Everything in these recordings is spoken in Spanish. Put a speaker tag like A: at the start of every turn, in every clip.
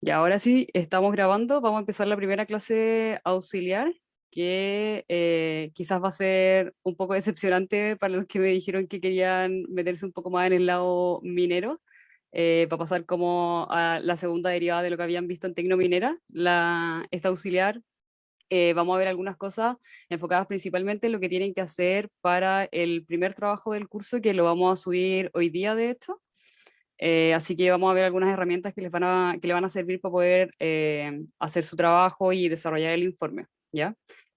A: Y ahora sí, estamos grabando. Vamos a empezar la primera clase auxiliar, que quizás va a ser un poco decepcionante para los que me dijeron que querían meterse un poco más en el lado minero, para pasar como a la segunda derivada de lo que habían visto en Tecnominera. Esta auxiliar, vamos a ver algunas cosas enfocadas principalmente en lo que tienen que hacer para el primer trabajo del curso, que lo vamos a subir hoy día, de hecho. Así que vamos a ver algunas herramientas que le van a servir para poder hacer su trabajo y desarrollar el informe, ¿ya?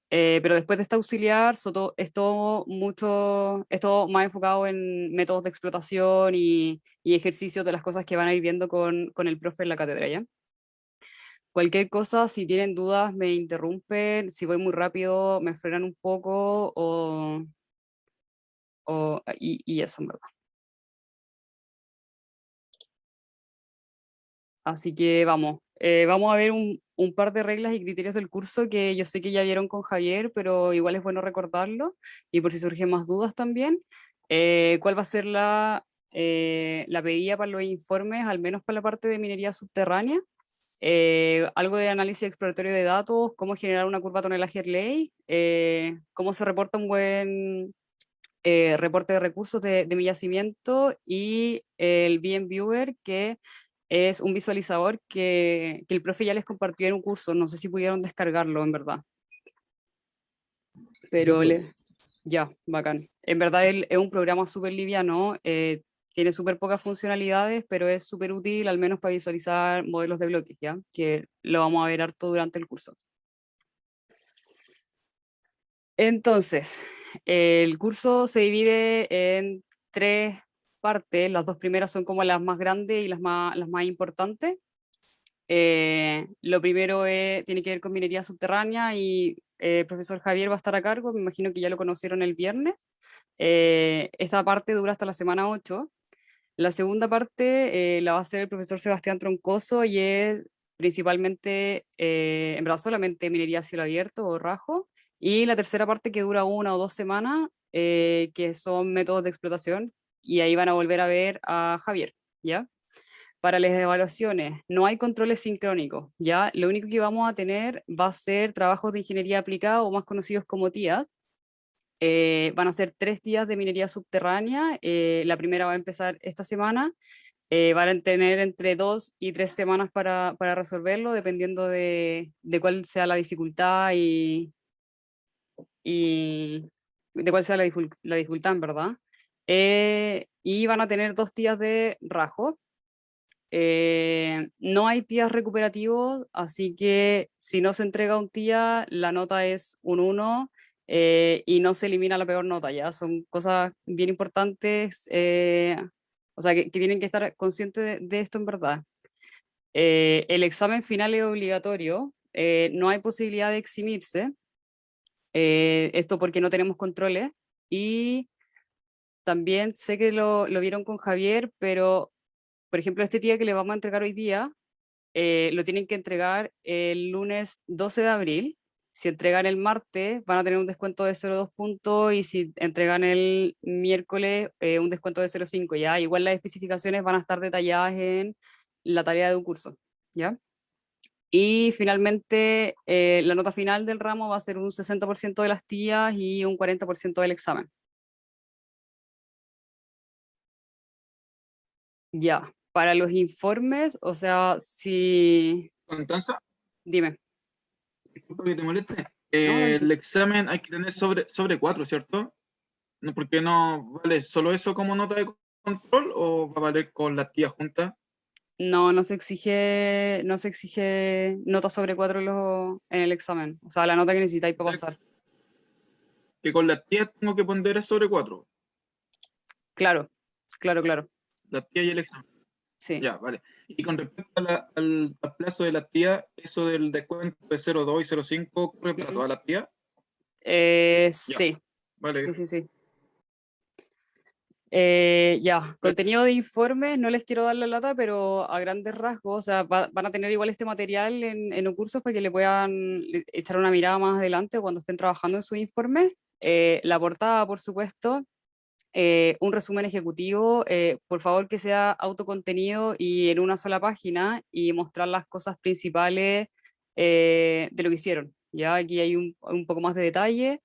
A: Pero después de este auxiliar, es todo más enfocado en métodos de explotación y ejercicios de las cosas que van a ir viendo con el profe en la cátedra, ¿ya? Cualquier cosa, si tienen dudas, me interrumpen. Si voy muy rápido, me frenan un poco y eso, en verdad. Así que vamos, vamos a ver un par de reglas y criterios del curso que yo sé que ya vieron con Javier, pero igual es bueno recordarlo y por si surgen más dudas también. ¿Cuál va a ser la pedida para los informes, al menos para la parte de minería subterránea? Algo de análisis exploratorio de datos, cómo generar una curva tonelaje-Rayleigh, cómo se reporta un buen reporte de recursos de mi yacimiento, y el VM Viewer, que es un visualizador que el profe ya les compartió en un curso. No sé si pudieron descargarlo, en verdad.
B: Yo
A: Pero
B: puedo.
A: ya, bacán. En verdad es un programa súper liviano, tiene súper pocas funcionalidades, pero es súper útil al menos para visualizar modelos de bloques, ¿ya? Que lo vamos a ver harto durante el curso. Entonces, el curso se divide en tres partes. Las dos primeras son como las más grandes y las más importantes. Lo primero tiene que ver con minería subterránea y el profesor Javier va a estar a cargo. Me imagino que ya lo conocieron el viernes. Esta parte dura hasta la semana 8. La segunda parte la va a hacer el profesor Sebastián Troncoso y es principalmente, en verdad, solamente minería a cielo abierto o rajo. Y la tercera parte, que dura 1 o 2 semanas, que son métodos de explotación, y ahí van a volver a ver a Javier, ¿ya? Para las evaluaciones no hay controles sincrónicos, ¿ya? Lo único que vamos a tener va a ser trabajos de ingeniería aplicada, o más conocidos como TIAs. Van a ser 3 días de minería subterránea. La primera va a empezar esta semana. Van a tener entre 2 y 3 semanas para resolverlo, dependiendo de cuál sea la dificultad y de cuál sea la dificultad, en verdad. Y van a tener 2 días de rajo. No hay tías recuperativos, así que si no se entrega un tía, la nota es un 1, y no se elimina la peor nota, ya. Son cosas bien importantes, o sea, que tienen que estar conscientes de esto, en verdad. El examen final es obligatorio, no hay posibilidad de eximirse, esto porque no tenemos controles. Y también sé que lo vieron con Javier, pero por ejemplo, este tía que le vamos a entregar hoy día, lo tienen que entregar el lunes 12 de abril. Si entregan el martes, van a tener un descuento de 0,2 puntos, y si entregan el miércoles, un descuento de 0,5, ¿ya? Igual las especificaciones van a estar detalladas en la tarea de un curso, ¿ya? Y finalmente, la nota final del ramo va a ser un 60% de las tías y un 40% del examen. Ya, para los informes, o sea, si...
B: Entonces,
A: Dime.
B: disculpa que te moleste.
A: No,
B: El
A: tranqui.
B: examen hay que tener sobre 4, ¿cierto? No, ¿por qué no vale solo eso como nota de control o va a valer con las tías juntas?
A: No, no se exige nota sobre 4 en el examen. O sea, la nota que necesitáis
B: O
A: para
B: sea,
A: pasar.
B: que con las tías tengo que poner sobre 4,
A: Claro, claro, claro.
B: las tías y el examen.
A: Sí.
B: Ya, vale. Y con respecto al plazo de las tías, eso del descuento de 0,2 y 0,5, ¿corre para
A: Ujú.
B: todas las tías? Ya,
A: Sí,
B: vale,
A: sí, sí,
B: gracias.
A: sí. Ya, contenido de informes, no les quiero dar la lata, pero a grandes rasgos, o sea, van a tener igual este material en los cursos para que le puedan echar una mirada más adelante, o cuando estén trabajando en sus informes. La portada, por supuesto. un resumen ejecutivo, por favor que sea autocontenido y en una sola página y mostrar las cosas principales de lo que hicieron. Ya aquí hay un poco más de detalle.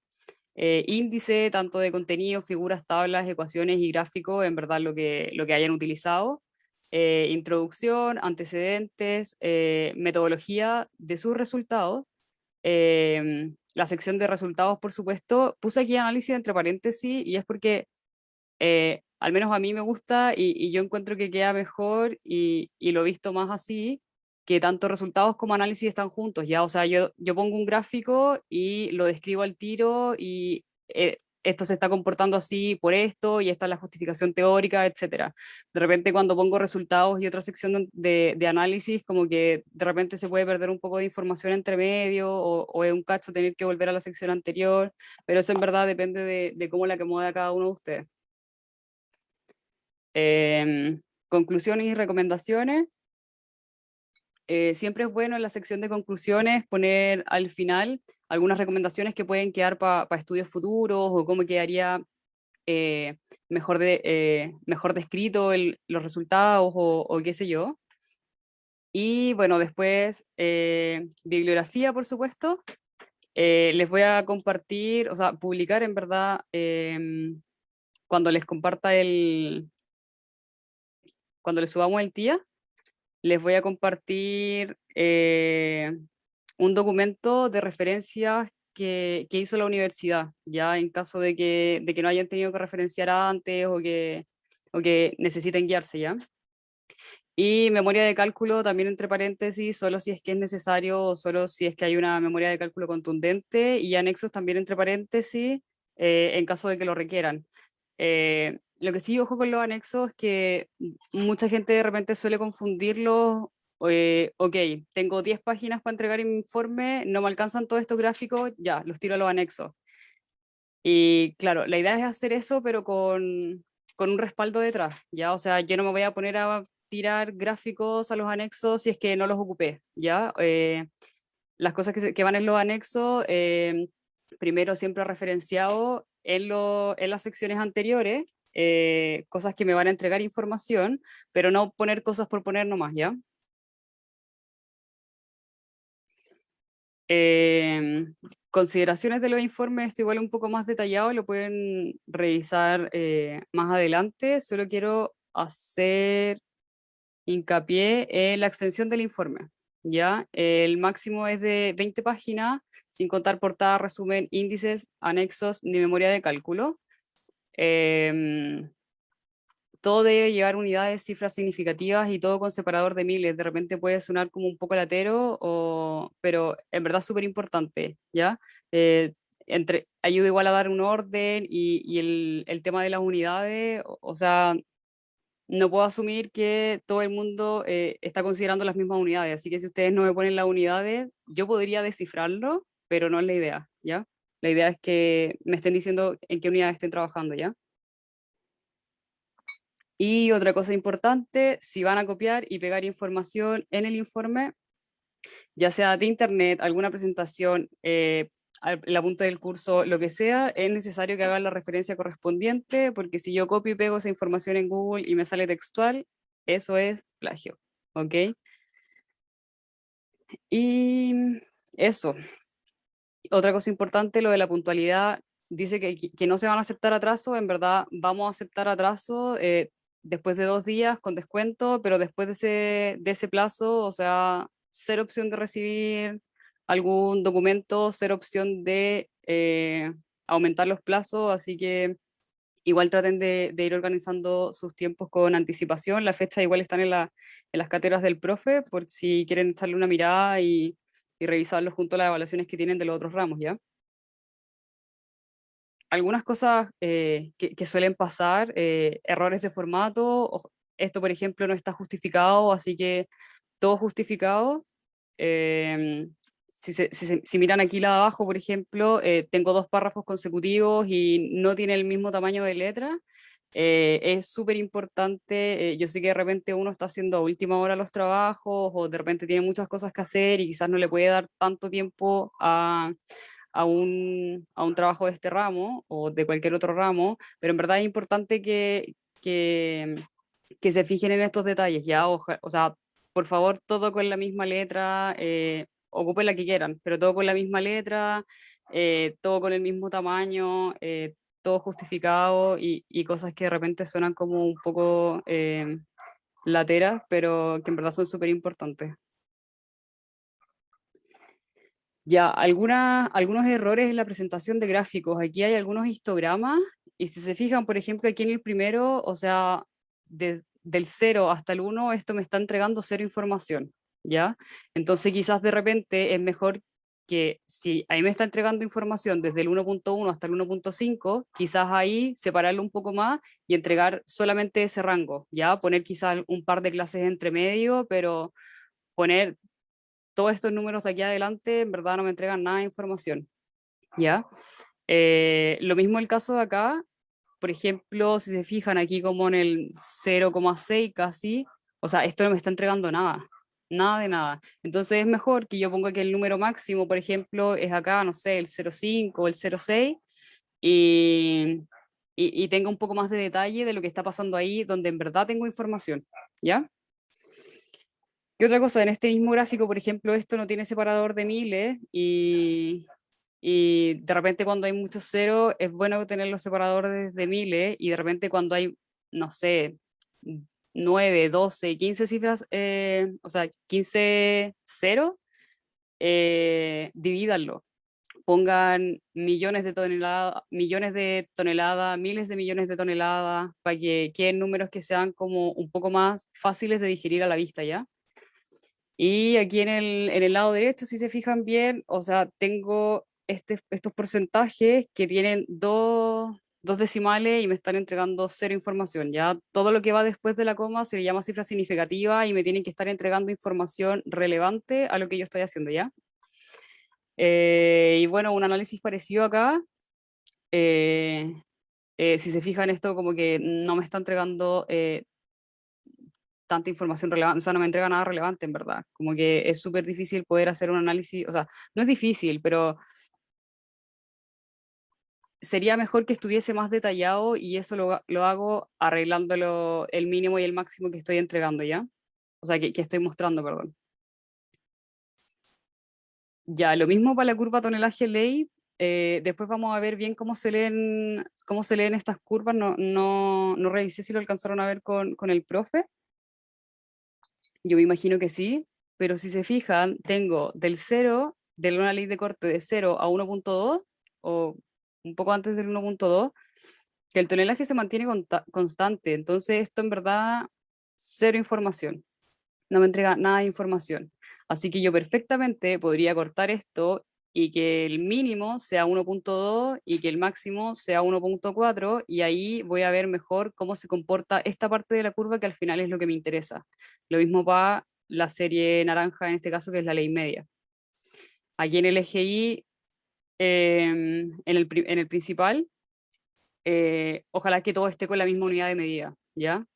A: Índice, tanto de contenido, figuras, tablas, ecuaciones y gráficos, en verdad lo que hayan utilizado. Introducción, antecedentes, metodología de sus resultados. La sección de resultados, por supuesto, puse aquí análisis entre paréntesis y es porque al menos a mí me gusta y yo encuentro que queda mejor y lo he visto más así, que tanto resultados como análisis están juntos, ¿ya? O sea, yo pongo un gráfico y lo describo al tiro y esto se está comportando así por esto y esta es la justificación teórica, etcétera. De repente cuando pongo resultados y otra sección de análisis, como que de repente se puede perder un poco de información entre medio o es un cacho tener que volver a la sección anterior, pero eso en verdad depende de cómo la acomode a cada uno de ustedes. Conclusiones y recomendaciones. Siempre es bueno en la sección de conclusiones poner al final algunas recomendaciones que pueden quedar para estudios futuros o cómo quedaría eh, mejor descrito los resultados o qué sé yo. Y bueno, después bibliografía, por supuesto. Les voy a compartir, o sea, publicar en verdad cuando les comparta cuando les subamos el TIA les voy a compartir un documento de referencias que hizo la universidad, ya en caso de que no hayan tenido que referenciar antes o que necesiten guiarse ya. Y memoria de cálculo también entre paréntesis, solo si es que es necesario o solo si es que hay una memoria de cálculo contundente y anexos también entre paréntesis en caso de que lo requieran. Lo que sí, ojo con los anexos, que mucha gente de repente suele confundirlos. Ok, tengo 10 páginas para entregar mi informe, no me alcanzan todos estos gráficos, ya, los tiro a los anexos. Y claro, la idea es hacer eso, pero con un respaldo detrás, ¿ya? O sea, yo no me voy a poner a tirar gráficos a los anexos si es que no los ocupé, ¿ya? Las cosas que van en los anexos, primero siempre referenciado en las secciones anteriores, cosas que me van a entregar información, pero no poner cosas por poner nomás, ¿ya? Eh, Consideraciones de los informes, esto igual un poco más detallado, lo pueden revisar más adelante. Solo quiero hacer hincapié en la extensión del informe. ¿Ya? El máximo es de 20 páginas, sin contar portada, resumen, índices, anexos ni memoria de cálculo. Em, Todo debe llevar unidades, cifras significativas y todo con separador de miles. De repente puede sonar como un poco latero, pero en verdad es súper importante, ¿ya? Eh, ayuda igual a dar un orden y el tema de las unidades, o sea, no puedo asumir que todo el mundo está considerando las mismas unidades, así que si ustedes no me ponen las unidades, yo podría descifrarlo, pero no es la idea, ¿ya? La idea es que me estén diciendo en qué unidad estén trabajando, ¿ya? Y otra cosa importante, si van a copiar y pegar información en el informe, ya sea de internet, alguna presentación, el apunte del curso, lo que sea, es necesario que hagan la referencia correspondiente, porque si yo copio y pego esa información en Google y me sale textual, eso es plagio, ¿ok? Y eso, otra cosa importante, lo de la puntualidad, dice que no se van a aceptar atrasos, en verdad vamos a aceptar atraso después de 2 días con descuento, pero después de ese plazo, o sea, cero opción de recibir algún documento, cero opción de aumentar los plazos, así que igual traten de ir organizando sus tiempos con anticipación. Las fechas igual están en las cátedras del profe, por si quieren echarle una mirada y revisarlo junto a las evaluaciones que tienen de los otros ramos, ¿ya? Algunas cosas que suelen pasar, errores de formato, esto por ejemplo no está justificado, así que todo justificado. Eh, si miran aquí la de abajo, por ejemplo, tengo 2 párrafos consecutivos y no tiene el mismo tamaño de letra. Es súper importante, yo sé que de repente uno está haciendo a última hora los trabajos o de repente tiene muchas cosas que hacer y quizás no le puede dar tanto tiempo a un trabajo de este ramo o de cualquier otro ramo, pero en verdad es importante que se fijen en estos detalles, ¿ya? O sea, por favor, todo con la misma letra, ocupen la que quieran, pero todo con la misma letra, todo con el mismo tamaño, todo justificado y cosas que de repente suenan como un poco lateras, pero que en verdad son súper importantes. Ya, algunos errores en la presentación de gráficos. Aquí hay algunos histogramas y si se fijan, por ejemplo, aquí en el primero, o sea, del 0 hasta el 1, esto me está entregando cero información, ¿ya? Entonces quizás de repente es mejor que si ahí me está entregando información desde el 1.1 hasta el 1.5, quizás ahí separarlo un poco más y entregar solamente ese rango, ¿ya? Poner quizás un par de clases entre medio, pero poner todos estos números de aquí adelante en verdad no me entregan nada de información, ¿ya? Lo mismo el caso de acá, por ejemplo, si se fijan aquí como en el 0,6 casi, o sea, esto no me está entregando nada, nada de nada. Entonces es mejor que yo ponga que el número máximo, por ejemplo, es acá, no sé, el 0,5 o el 0,6 y, y tenga un poco más de detalle de lo que está pasando ahí, donde en verdad tengo información, ¿ya? ¿Qué otra cosa? En este mismo gráfico, por ejemplo, esto no tiene separador de miles y de repente cuando hay muchos ceros es bueno tener los separadores de miles y de repente cuando hay, no sé, 9 12 15 cifras, o sea, 15 ceros, divídanlo. Pongan millones de toneladas, miles de millones de toneladas, para que queden números que sean como un poco más fáciles de digerir a la vista, ¿ya? Y aquí en el lado derecho, si se fijan bien, o sea, tengo estos porcentajes que tienen dos decimales y me están entregando cero información. Ya todo lo que va después de la coma se le llama cifra significativa y me tienen que estar entregando información relevante a lo que yo estoy haciendo, ¿ya? Y bueno, un análisis parecido acá. eh, si se fijan, esto como que no me está entregando tanta información relevante, o sea, no me entrega nada relevante en verdad. Como que es súper difícil poder hacer un análisis, o sea, no es difícil, pero sería mejor que estuviese más detallado y eso lo hago arreglándolo el mínimo y el máximo que estoy entregando, ¿ya? O sea, que estoy mostrando, perdón. Ya, lo mismo para la curva tonelaje ley. Después vamos a ver bien cómo se leen estas curvas. No revisé si lo alcanzaron a ver con el profe. Yo me imagino que sí, pero si se fijan, tengo del 0, de una ley de corte de 0 a 1.2, o un poco antes del 1.2, que el tonelaje se mantiene constante. Entonces, esto en verdad, cero información. No me entrega nada de información. Así que yo perfectamente podría cortar esto y que el mínimo sea 1.2 y que el máximo sea 1.4 y ahí voy a ver mejor cómo se comporta esta parte de la curva que al final es lo que me interesa. Lo mismo para la serie naranja en este caso que es la ley media. Aquí en el eje Y, en el principal, ojalá que todo esté con la misma unidad de medida, ¿ya?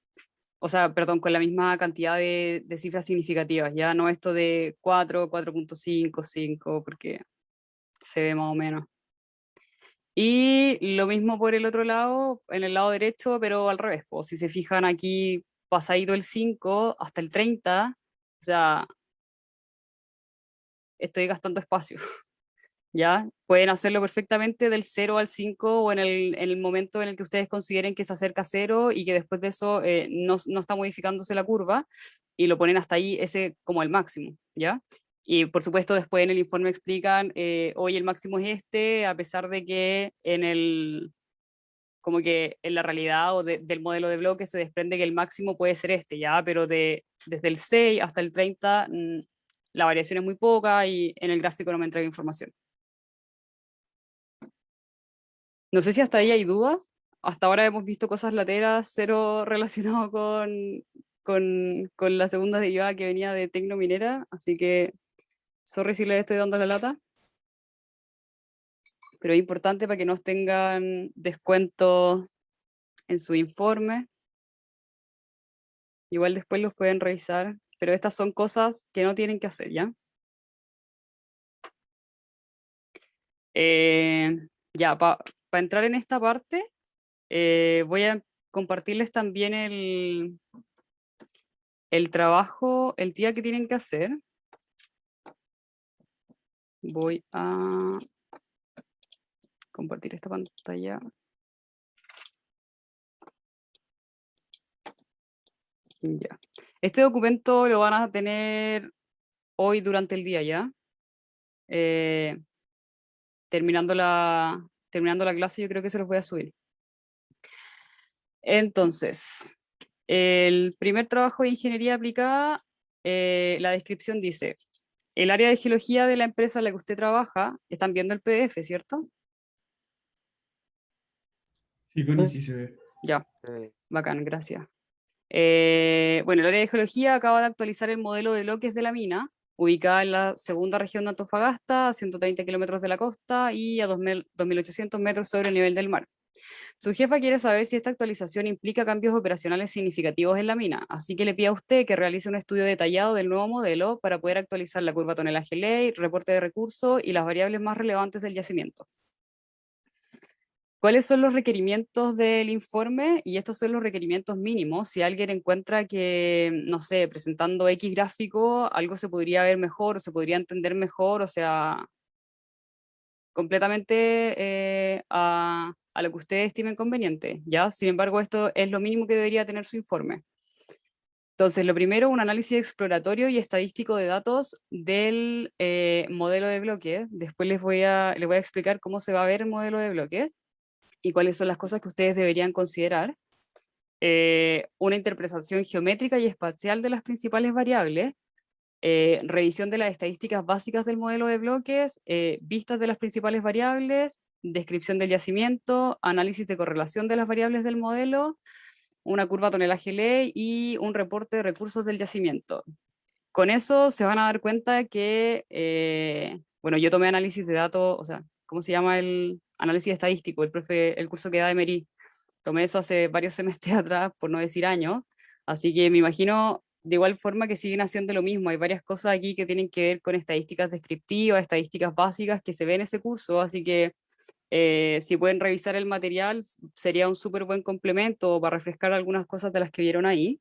A: O sea, perdón, con la misma cantidad de cifras significativas, ya no esto de 4, 4.5, 5, porque se ve más o menos. Y lo mismo por el otro lado, en el lado derecho, pero al revés. Pues, si se fijan aquí, pasadito el 5 hasta el 30, o sea, estoy gastando espacio. ¿Ya? Pueden hacerlo perfectamente del 0 al 5 o en el momento en el que ustedes consideren que se acerca a 0 y que después de eso no está modificándose la curva y lo ponen hasta ahí, ese como el máximo, ¿ya? Y por supuesto después en el informe explican, hoy el máximo es este, a pesar de que como que en la realidad del modelo de bloque se desprende que el máximo puede ser este, ¿ya? Pero desde el 6 hasta el 30 la variación es muy poca y en el gráfico no me entrega información. No sé si hasta ahí hay dudas. Hasta ahora hemos visto cosas lateras, cero relacionado con la segunda derivada que venía de Tecnominera, así que sorry si les estoy dando la lata, pero es importante para que nos tengan descuentos en su informe. Igual después los pueden revisar, pero estas son cosas que no tienen que hacer, ¿ya? Eh, ya, para entrar en esta parte, voy a compartirles también el trabajo, el día que tienen que hacer. Voy a compartir esta pantalla. Ya. Este documento lo van a tener hoy durante el día ya. Eh, terminando la clase, yo creo que se los voy a subir. Entonces, el primer trabajo de ingeniería aplicada, la descripción dice, el área de geología de la empresa en la que usted trabaja, están viendo el PDF, ¿cierto?
C: Sí, Connie, sí se ve.
A: Ya,
D: Sí.
A: bacán, gracias. Bueno, el área de geología acaba de actualizar el modelo de bloques de la mina, ubicada en la segunda región de Antofagasta, a 130 kilómetros de la costa y a 2.800 metros sobre el nivel del mar. Su jefa quiere saber si esta actualización implica cambios operacionales significativos en la mina, así que le pide a usted que realice un estudio detallado del nuevo modelo para poder actualizar la curva tonelaje ley, reporte de recursos y las variables más relevantes del yacimiento. ¿Cuáles son los requerimientos del informe? Y estos son los requerimientos mínimos. Si alguien encuentra que, no sé, presentando X gráfico, algo se podría ver mejor o se podría entender mejor, o sea, completamente a lo que ustedes estimen conveniente, ¿ya? Sin embargo, esto es lo mínimo que debería tener su informe. Entonces, lo primero, un análisis exploratorio y estadístico de datos del modelo de bloques. Después les voy a explicar cómo se va a ver el modelo de bloques y cuáles son las cosas que ustedes deberían considerar. Una interpretación geométrica y espacial de las principales variables, revisión de las estadísticas básicas del modelo de bloques, vistas de las principales variables, descripción del yacimiento, análisis de correlación de las variables del modelo, una curva tonelaje ley y un reporte de recursos del yacimiento. Con eso se van a dar cuenta que, bueno, yo tomé análisis de datos, o sea, ¿cómo se llama el análisis estadístico? El curso que da de Merí. Tomé eso hace varios semestres atrás, por no decir años, así que me imagino de igual forma que siguen haciendo lo mismo. Hay varias cosas aquí que tienen que ver con estadísticas descriptivas, estadísticas básicas que se ven en ese curso, así que si pueden revisar el material sería un súper buen complemento para refrescar algunas cosas de las que vieron ahí.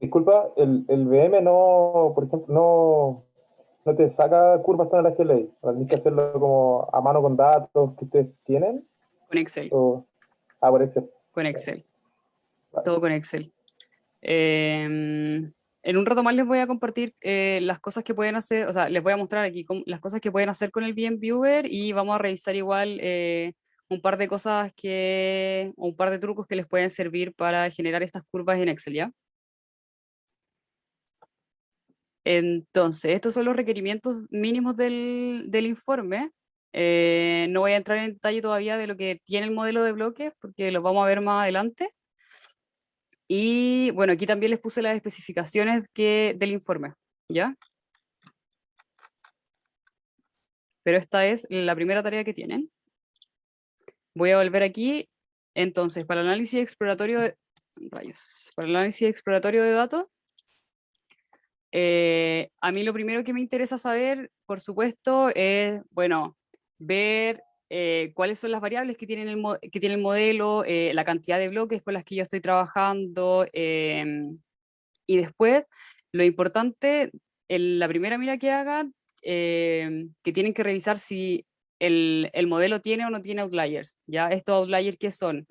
E: Disculpa, el VM no, por ejemplo, no te saca curvas tonelaje ley. Tienes que hacerlo como a mano con datos que ustedes tienen.
A: Con Excel,
E: O, por Excel.
A: con Excel,
E: Vale.
A: todo con Excel. En un rato más les voy a compartir las cosas que pueden hacer, o sea, les voy a mostrar aquí las cosas que pueden hacer con el VM Viewer y vamos a revisar igual un par de cosas o un par de trucos que les pueden servir para generar estas curvas en Excel, ¿ya? Entonces, estos son los requerimientos mínimos del informe. No voy a entrar en detalle todavía de lo que tiene el modelo de bloques porque lo vamos a ver más adelante. Y bueno, aquí también les puse las especificaciones del informe, ¿ya? Pero esta es la primera tarea que tienen. Voy a volver aquí. Entonces, para el análisis exploratorio de, para el análisis exploratorio de datos, a mí lo primero que me interesa saber, por supuesto, es, bueno, ver cuáles son las variables que que tiene el modelo, la cantidad de bloques con las que yo estoy trabajando, y después, lo importante, la primera mira que hagan, que tienen que revisar si el modelo tiene o no tiene outliers, ¿ya? Estos outliers, ¿qué son?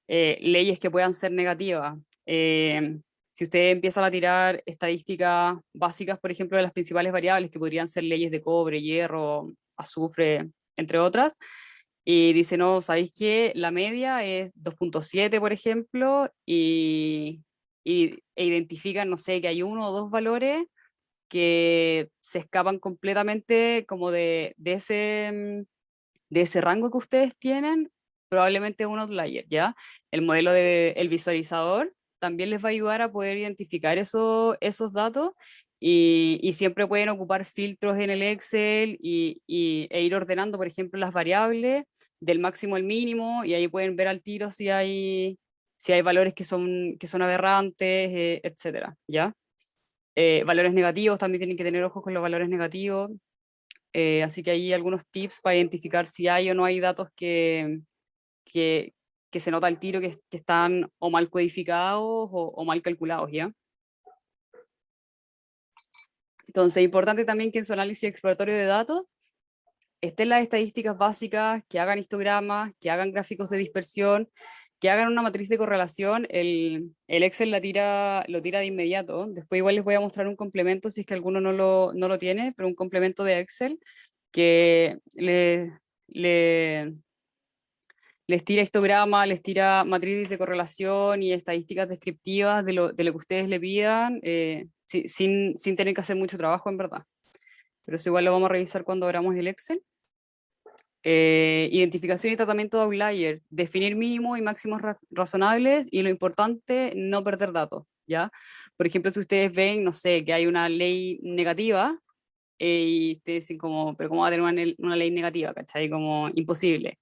A: Leyes que puedan ser negativas. Si ustedes empiezan a tirar estadísticas básicas, por ejemplo, de las principales variables, que podrían ser leyes de cobre, hierro, azufre, entre otras, y dice, no, ¿sabéis qué? La media es 2.7, por ejemplo, e identifican, no sé, que hay uno o dos valores que se escapan completamente como de ese rango que ustedes tienen, probablemente un outlier, ¿ya? El modelo del visualizador también les va a ayudar a poder identificar esos datos y siempre pueden ocupar filtros en el Excel e ir ordenando, por ejemplo, las variables del máximo al mínimo y ahí pueden ver al tiro si hay valores que son aberrantes, etcétera, ¿ya? Valores negativos, también tienen que tener ojos con los valores negativos. Así que hay algunos tips para identificar si hay o no hay datos que, que se nota al tiro que están o mal codificados o mal calculados, ¿ya? Entonces, es importante también que en su análisis exploratorio de datos estén las estadísticas básicas, que hagan histogramas, que hagan gráficos de dispersión, que hagan una matriz de correlación. El Excel lo tira de inmediato. Después igual les voy a mostrar un complemento si es que alguno no lo tiene, pero un complemento de Excel que le, les tira histograma, les tira matriz de correlación y estadísticas descriptivas de lo que ustedes le pidan, sin tener que hacer mucho trabajo en verdad. Pero eso igual lo vamos a revisar cuando abramos el Excel. Identificación y tratamiento de outlier, definir mínimos y máximos razonables y lo importante, no perder datos, ¿ya? Por ejemplo, si ustedes ven, no sé, que hay una ley negativa y ustedes dicen como, pero ¿cómo va a tener una ley negativa? ¿Cachai? Como imposible.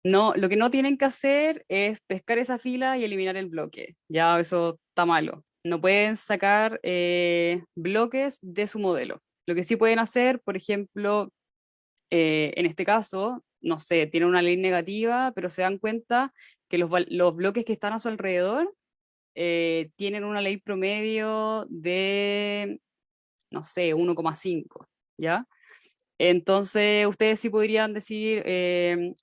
A: No, lo que no tienen que hacer es pescar esa fila y eliminar el bloque, ya eso está malo. No pueden sacar bloques de su modelo. Lo que sí pueden hacer, por ejemplo, en este caso, no sé, tienen una ley negativa, pero se dan cuenta que los bloques que están a su alrededor tienen una ley promedio de, no sé, 1,5, ¿ya? Entonces, ustedes sí podrían decir,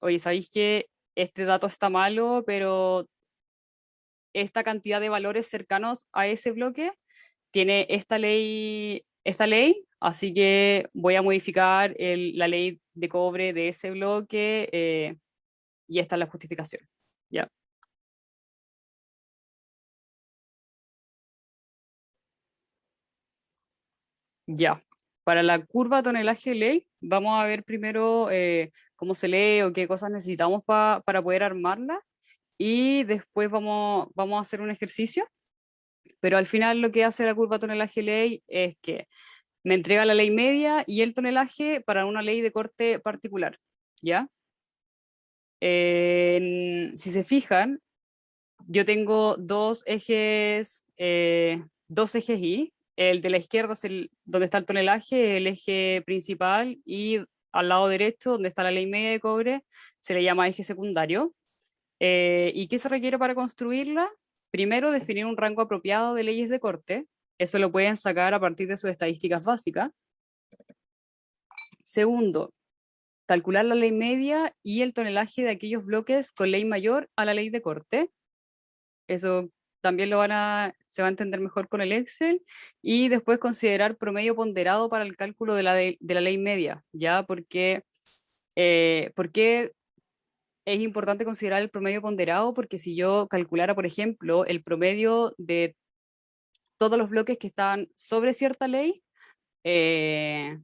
A: oye, ¿sabéis que este dato está malo, pero esta cantidad de valores cercanos a ese bloque tiene esta ley, así que voy a modificar la ley de cobre de ese bloque y esta es la justificación. ¿Ya? Ya. Para la curva tonelaje ley, vamos a ver primero cómo se lee o qué cosas necesitamos para poder armarla y después vamos a hacer un ejercicio, pero al final lo que hace la curva tonelaje ley es que me entrega la ley media y el tonelaje para una ley de corte particular, ¿ya? Si se fijan, yo tengo dos ejes Y. El de la izquierda es donde está el tonelaje, el eje principal, y al lado derecho, donde está la ley media de cobre, se le llama eje secundario. ¿Y qué se requiere para construirla? Primero, definir un rango apropiado de leyes de corte. Eso lo pueden sacar a partir de sus estadísticas básicas. Segundo, calcular la ley media y el tonelaje de aquellos bloques con ley mayor a la ley de corte. Eso también se va a entender mejor con el Excel. Y después considerar promedio ponderado para el cálculo de la ley media, ¿ya? Porque es importante considerar el promedio ponderado, porque si yo calculara, por ejemplo, el promedio de todos los bloques que están sobre cierta ley, eh,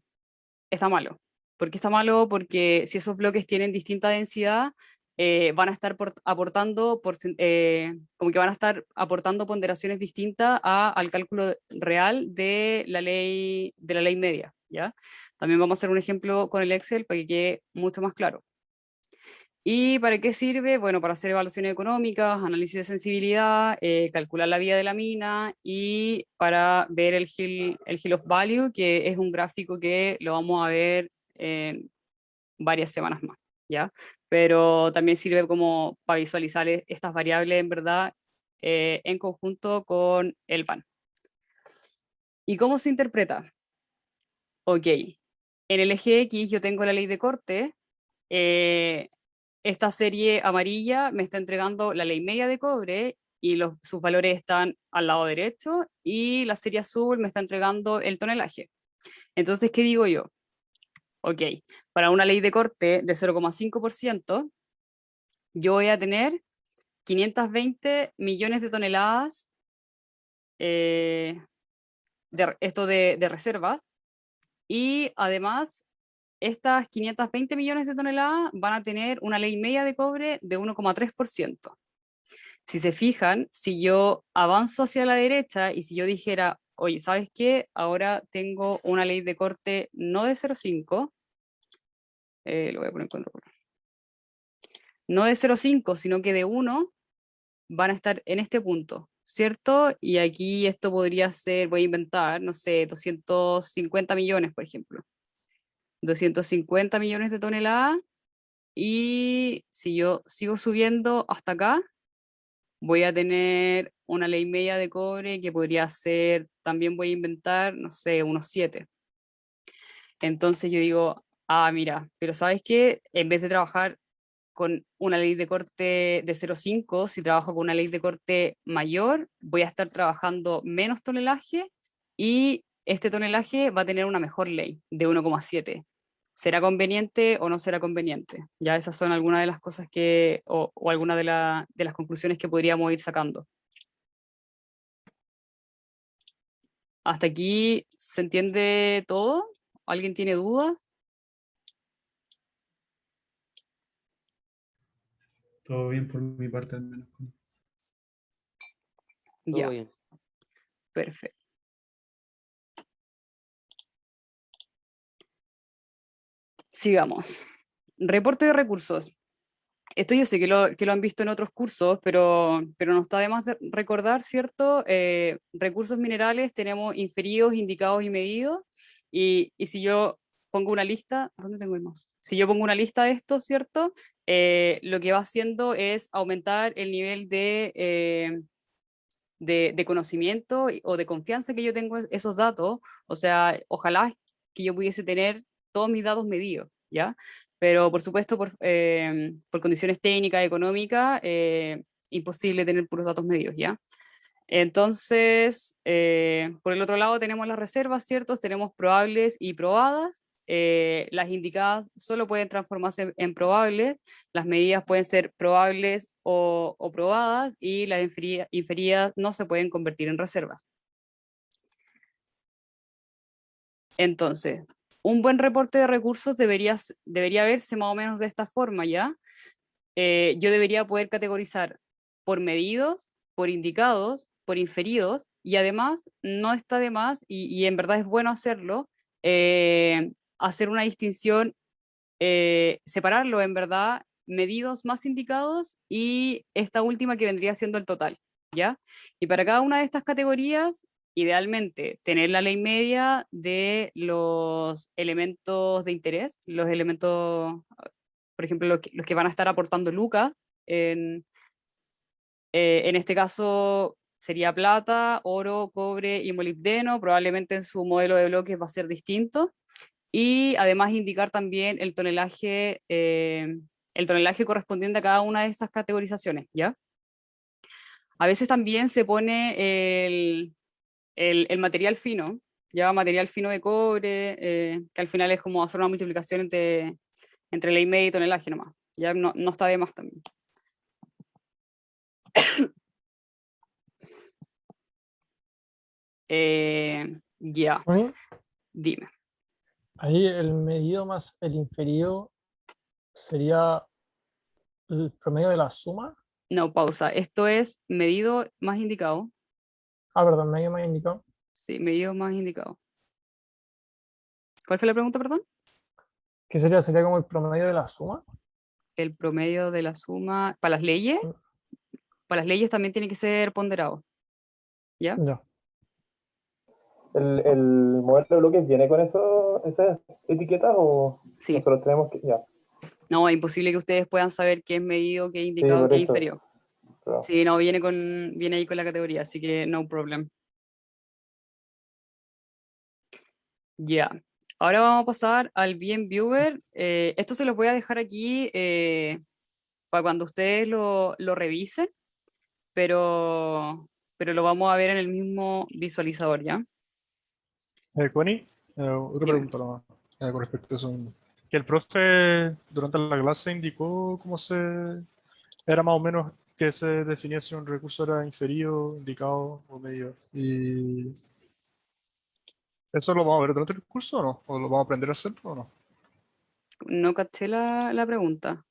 A: está malo. ¿Por qué está malo? Porque si esos bloques tienen distinta densidad, van a estar aportando, como que van a estar aportando ponderaciones distintas al cálculo real de la ley media, ¿ya? También vamos a hacer un ejemplo con el Excel para que quede mucho más claro. ¿Y para qué sirve? Bueno, para hacer evaluaciones económicas, análisis de sensibilidad, calcular la vida de la mina y para ver el Hill of Value, que es un gráfico que lo vamos a ver en varias semanas más, ¿ya? Pero también sirve como para visualizar estas variables en verdad en conjunto con el PAN. ¿Y cómo se interpreta? Ok, en el eje X yo tengo la ley de corte. Esta serie amarilla me está entregando la ley media de cobre y sus valores están al lado derecho, y la serie azul me está entregando el tonelaje. Entonces, ¿qué digo yo? Ok, para una ley de corte de 0,5%, yo voy a tener 520 millones de toneladas de reservas, y además estas 520 millones de toneladas van a tener una ley media de cobre de 1,3%. Si se fijan, si yo avanzo hacia la derecha y si yo dijera, oye, ¿sabes qué? Ahora tengo una ley de corte no de 0,5, lo voy a poner en control. No de 0,5, sino que de 1, van a estar en este punto, ¿cierto? Y aquí esto podría ser, voy a inventar, no sé, 250 millones, por ejemplo. 250 millones de toneladas, y si yo sigo subiendo hasta acá, voy a tener una ley media de cobre que podría ser, también voy a inventar, no sé, unos 7. Entonces yo digo, ah, mira, pero ¿sabes qué? En vez de trabajar con una ley de corte de 0,5, si trabajo con una ley de corte mayor, voy a estar trabajando menos tonelaje y este tonelaje va a tener una mejor ley de 1,7. ¿Será conveniente o no será conveniente? Ya esas son algunas de las cosas que, o algunas de las conclusiones que podríamos ir sacando. ¿Hasta aquí se entiende todo? ¿Alguien tiene dudas?
C: Todo bien por mi parte al menos.
D: Todo
A: Ya,
D: bien.
A: perfecto. Sigamos. Reporte de recursos. Esto yo sé que lo han visto en otros cursos, pero no está de más de recordar, ¿cierto? Recursos minerales tenemos inferidos, indicados y medidos. Y si yo pongo una lista, ¿dónde tengo el mouse? Si yo pongo una lista de estos, ¿cierto? Lo que va haciendo es aumentar el nivel de conocimiento o de confianza que yo tengo en esos datos. O sea, ojalá que yo pudiese tener todos mis datos medidos, ¿ya? Pero por supuesto, por condiciones técnicas, económicas, imposible tener puros datos medios, ¿ya? Entonces, por el otro lado tenemos las reservas, ¿cierto? Tenemos probables y probadas. Las indicadas solo pueden transformarse en probables, las medidas pueden ser probables o probadas, y las inferidas no se pueden convertir en reservas. Entonces, un buen reporte de recursos debería verse más o menos de esta forma, ¿ya? Yo debería poder categorizar por medidos, por indicados, por inferidos, y además no está de más, y en verdad es bueno hacerlo, hacer una distinción, separarlo en verdad, medidos más indicados y esta última que vendría siendo el total, ¿ya? Y para cada una de estas categorías, idealmente, tener la ley media de los elementos de interés, los elementos, por ejemplo, los que van a estar aportando lucas, en, en este caso sería plata, oro, cobre y molibdeno, probablemente en su modelo de bloques va a ser distinto, y además indicar también el tonelaje correspondiente a cada una de estas categorizaciones, ¿ya? A veces también se pone el material fino, ya material fino de cobre, que al final es como hacer una multiplicación entre ley media y tonelaje nomás, ya no está de más también. Ya,
F: Bueno,
A: dime.
F: ahí el medido más el inferido sería el promedio de la suma.
A: No, pausa. Esto es medido más indicado.
F: Ah, perdón, medio más indicado.
A: Sí, medido más indicado. ¿Cuál fue la pregunta, perdón?
F: ¿Qué sería? Sería como el promedio de la suma.
A: El promedio de la suma. Para las leyes también tiene que ser ponderado. ¿Ya?
F: Ya.
E: ¿El modelo de bloques viene con esas etiquetas o
A: Sí.
E: nosotros tenemos que...? Ya,
A: No, es imposible que ustedes puedan saber qué es medido, qué es
E: sí,
A: indicado,
E: por
A: qué es
E: eso.
A: inferior.
E: Pero-
A: Sí, no, viene ahí con la categoría, así que no problem. Ya. Ahora vamos a pasar al bien viewer. Esto se los voy a dejar aquí para cuando ustedes lo revisen, pero lo vamos a ver en el mismo visualizador, ¿ya?
G: Connie, otra
A: Dime.
G: pregunta nomás, con respecto a eso mismo. Que el profe durante la clase indicó cómo era más o menos que se definía si un recurso era inferido, indicado o medio. ¿Y eso lo vamos a ver durante el curso o no? ¿O lo vamos a aprender a hacerlo o no?
A: No capté la pregunta.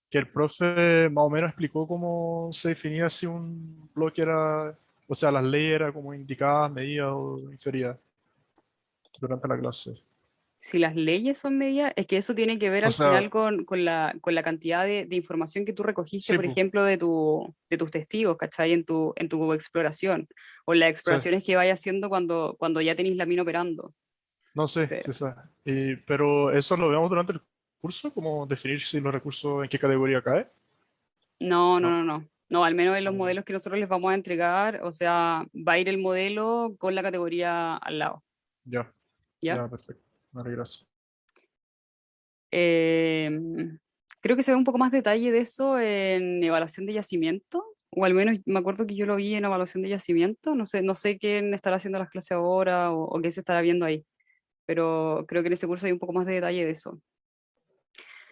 G: Que el profe más o menos explicó cómo se definía si un bloque era, o sea, las leyes eran como indicadas, medidas o inferidas durante la clase.
A: Si las leyes son medias, es que eso tiene que ver
G: O
A: al
G: sea,
A: final con la cantidad de información que tú recogiste,
G: sí,
A: por
G: pues,
A: ejemplo, de tus testigos, ¿cachai? En tu exploración, o las
G: sí.
A: exploraciones que vayas haciendo cuando ya tenéis la mina operando.
G: No sé,
A: Pero-
G: sí, pero eso lo vemos durante el curso, como definir si los recursos en qué categoría cae.
A: No, no,
G: No.
A: no, no. No, al menos en los
G: Ah,
A: modelos que nosotros les vamos a entregar, o sea, va a ir el modelo con la categoría al lado,
G: ya,
A: ¿ya?
G: ya, perfecto. Vale, gracias.
A: Creo que se ve un poco más detalle de eso en evaluación de yacimiento, o al menos me acuerdo que yo lo vi en evaluación de yacimiento, no sé quién estará haciendo las clases ahora o qué se estará viendo ahí, pero creo que en ese curso hay un poco más de detalle de eso.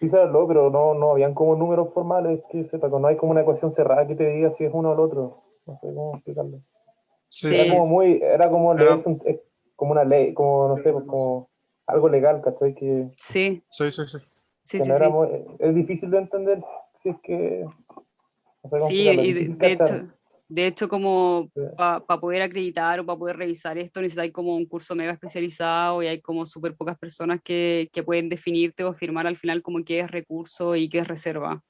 E: Sí se habló, pero no habían como números formales que sepa, no hay como una ecuación cerrada que te diga si es uno o el otro. No sé cómo explicarlo.
G: Sí,
E: Era
G: sí.
A: Sí,
E: como era como
G: Era,
E: leerse como una ley, como no sé, pues como algo legal, ¿cachai?
A: sí,
G: sí, sí, sí.
A: sí,
E: Que
A: sí,
E: no era
A: sí.
E: muy, es difícil de entender si es que, no sé cómo
A: Sí,
E: explicarlo, es
A: y
E: difícil cachar.
A: de hecho como
E: Sí.
A: para poder acreditar o para poder revisar esto necesitáis como un curso mega especializado y hay como súper pocas personas que pueden definirte o firmar al final como qué es recurso y qué es reserva.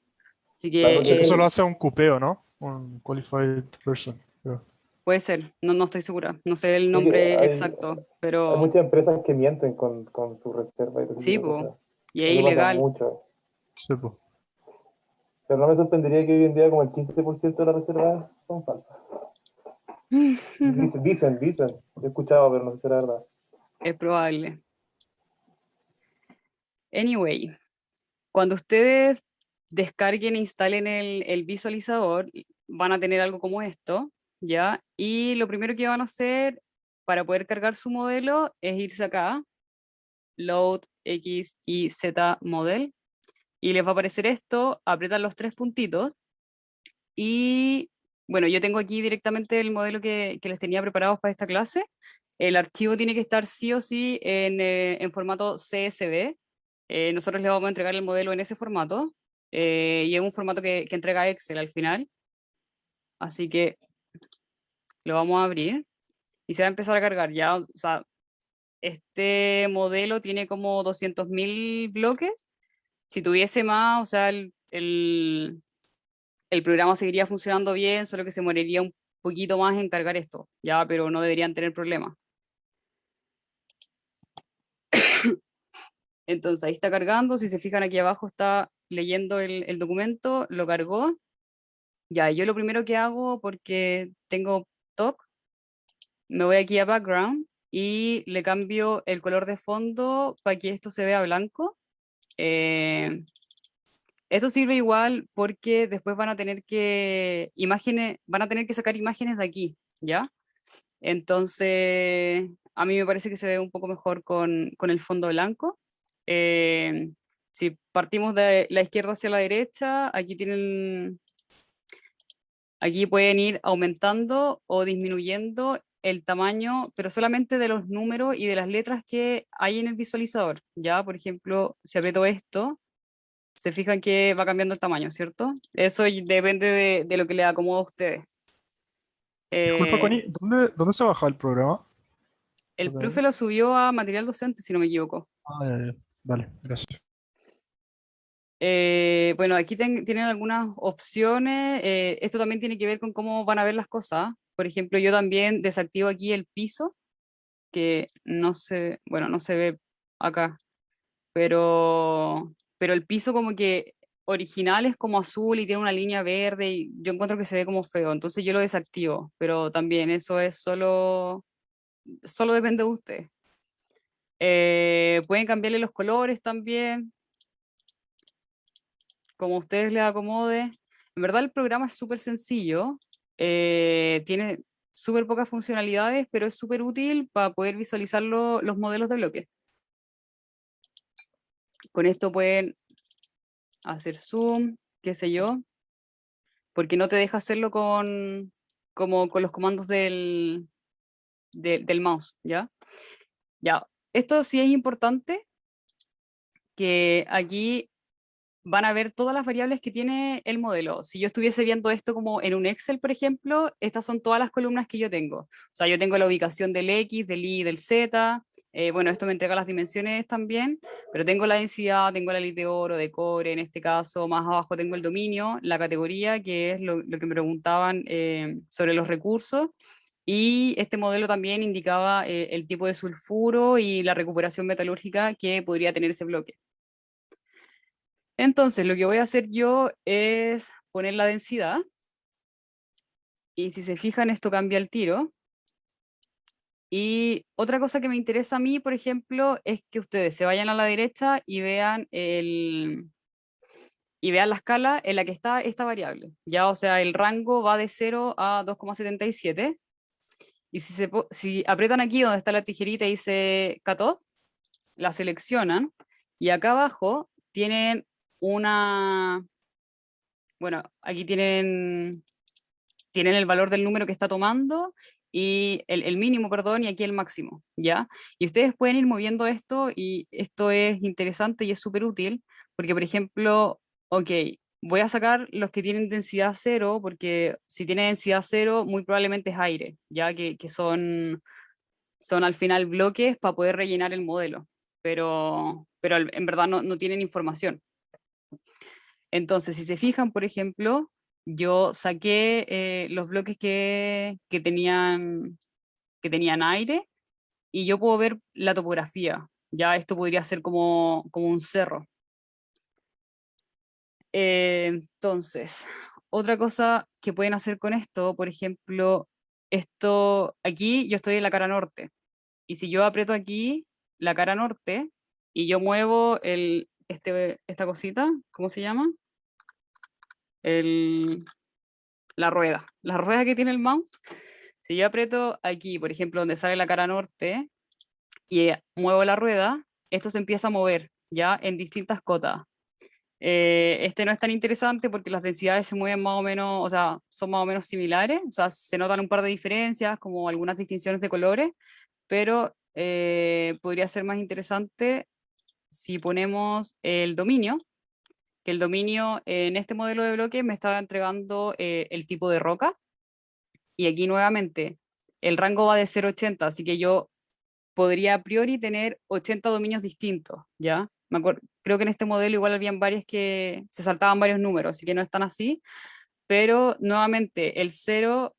A: Así
E: Claro,
A: que
E: porque
G: Eso lo hace un cupeo, ¿no? Un qualified person. Creo.
A: puede ser, no estoy segura, no sé el
E: sí que
A: nombre exacto,
E: hay
A: pero
E: muchas empresas que mienten con su reserva y ese
A: sí,
E: tipo de
A: pues,
E: cosas.
A: y es
E: Eso pasa
A: ilegal.
E: mucho.
G: Sí, pues.
E: Pero no me sorprendería que hoy en día como el 15% de las reservas son falsas. Dicen. Yo he escuchado, pero no sé si era verdad.
A: Es probable. Anyway, cuando ustedes descarguen e instalen el visualizador, van a tener algo como esto, ¿ya? Y lo primero que van a hacer para poder cargar su modelo es irse acá, Load X y Z Model, y les va a aparecer esto, apretan los tres puntitos y, bueno, yo tengo aquí directamente el modelo que les tenía preparados para esta clase. El archivo tiene que estar sí o sí en formato CSV. Nosotros les vamos a entregar el modelo en ese formato y es un formato que entrega Excel al final. Así que lo vamos a abrir y se va a empezar a cargar ya. O sea, este modelo tiene como 200.000 bloques. Si tuviese más, o sea, el programa seguiría funcionando bien, solo que se moriría un poquito más en cargar esto, ya, pero no deberían tener problema. Entonces ahí está cargando, si se fijan aquí abajo está leyendo el documento, lo cargó. Ya, yo lo primero que hago, porque tengo TOC, me voy aquí a Background y le cambio el color de fondo para que esto se vea blanco. Eh, Eso sirve igual porque después van a tener que sacar imágenes de aquí, ¿ya? Entonces, a mí me parece que se ve un poco mejor con el fondo blanco. Eh, si partimos de la izquierda hacia la derecha, aquí pueden ir aumentando o disminuyendo el tamaño, pero solamente de los números y de las letras que hay en el visualizador. Ya, por ejemplo, si aprieto esto, se fijan que va cambiando el tamaño, ¿cierto? Eso depende de lo que le acomoda a ustedes.
G: Disculpa,
A: Eh,
G: Connie, ¿dónde se baja el programa?
A: el profe
G: ¿Dónde?
A: lo subió a material docente, si no me equivoco.
G: Ah, ya. Dale, gracias.
A: Bueno, aquí tienen algunas opciones. Esto también tiene que ver con cómo van a ver las cosas. Por ejemplo, yo también desactivo aquí el piso, que bueno, no se ve acá, pero el piso como que original es como azul y tiene una línea verde y yo encuentro que se ve como feo, entonces yo lo desactivo, pero también eso es solo depende de usted. Pueden cambiarle los colores también, como a ustedes les acomode. En verdad el programa es súper sencillo, tiene súper pocas funcionalidades, pero es súper útil para poder visualizar los modelos de bloques. Con esto pueden hacer zoom, qué sé yo, porque no te deja hacerlo como con los comandos del mouse, ¿ya? Ya, esto sí es importante, que aquí van a ver todas las variables que tiene el modelo. Si yo estuviese viendo esto como en un Excel, por ejemplo, estas son todas las columnas que yo tengo. O sea, yo tengo la ubicación del X, del Y, del Z. Bueno, esto me entrega las dimensiones también, pero tengo la densidad, tengo la ley de oro, de cobre, en este caso, más abajo tengo el dominio, la categoría, que es lo que me preguntaban sobre los recursos. Y este modelo también indicaba el tipo de sulfuro y la recuperación metalúrgica que podría tener ese bloque. Entonces, lo que voy a hacer yo es poner la densidad. Y si se fijan, esto cambia el tiro. Y otra cosa que me interesa a mí, por ejemplo, es que ustedes se vayan a la derecha y vean la escala en la que está esta variable. Ya, o sea, el rango va de 0 a 2,77. Y si aprietan aquí donde está la tijerita y dice cutoff, la seleccionan. Y acá abajo tienen una... Bueno, aquí tienen el valor del número que está tomando y el mínimo, perdón, y aquí el máximo, ¿ya? Y ustedes pueden ir moviendo esto y esto es interesante y es súper útil porque, por ejemplo, ok, voy a sacar los que tienen densidad cero porque si tiene densidad cero, muy probablemente es aire, ya que son al final bloques para poder rellenar el modelo, pero en verdad no tienen información. Entonces, si se fijan, por ejemplo, yo saqué los bloques que tenían aire y yo puedo ver la topografía. Ya esto podría ser como un cerro. Entonces, otra cosa que pueden hacer con esto, por ejemplo, esto aquí yo estoy en la cara norte. Y si yo aprieto aquí la cara norte y yo muevo esta cosita, ¿cómo se llama? El, la rueda que tiene el mouse. Si yo aprieto aquí, por ejemplo, donde sale la cara norte, y muevo la rueda, esto se empieza a mover, ya en distintas cotas. Este no es tan interesante porque las densidades se mueven más o menos, o sea, son más o menos similares, o sea, se notan un par de diferencias, como algunas distinciones de colores, pero podría ser más interesante si ponemos el dominio, que el dominio en este modelo de bloque me estaba entregando el tipo de roca, y aquí nuevamente el rango va de 0 a 80, así que yo podría a priori tener 80 dominios distintos, ¿ya? Creo que en este modelo igual habían varios que se saltaban varios números, así que no es tan así, pero nuevamente el 0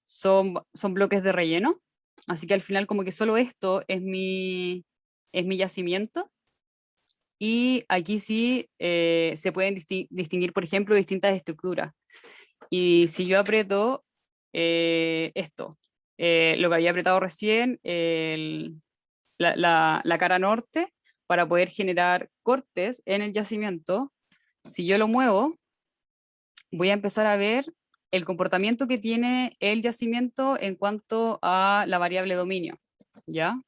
A: son bloques de relleno, así que al final como que solo esto es mi yacimiento, y aquí sí se pueden distinguir, por ejemplo, distintas estructuras. Y si yo aprieto esto, lo que había apretado recién, la cara norte, para poder generar cortes en el yacimiento, si yo lo muevo, voy a empezar a ver el comportamiento que tiene el yacimiento en cuanto a la variable dominio, ¿ya?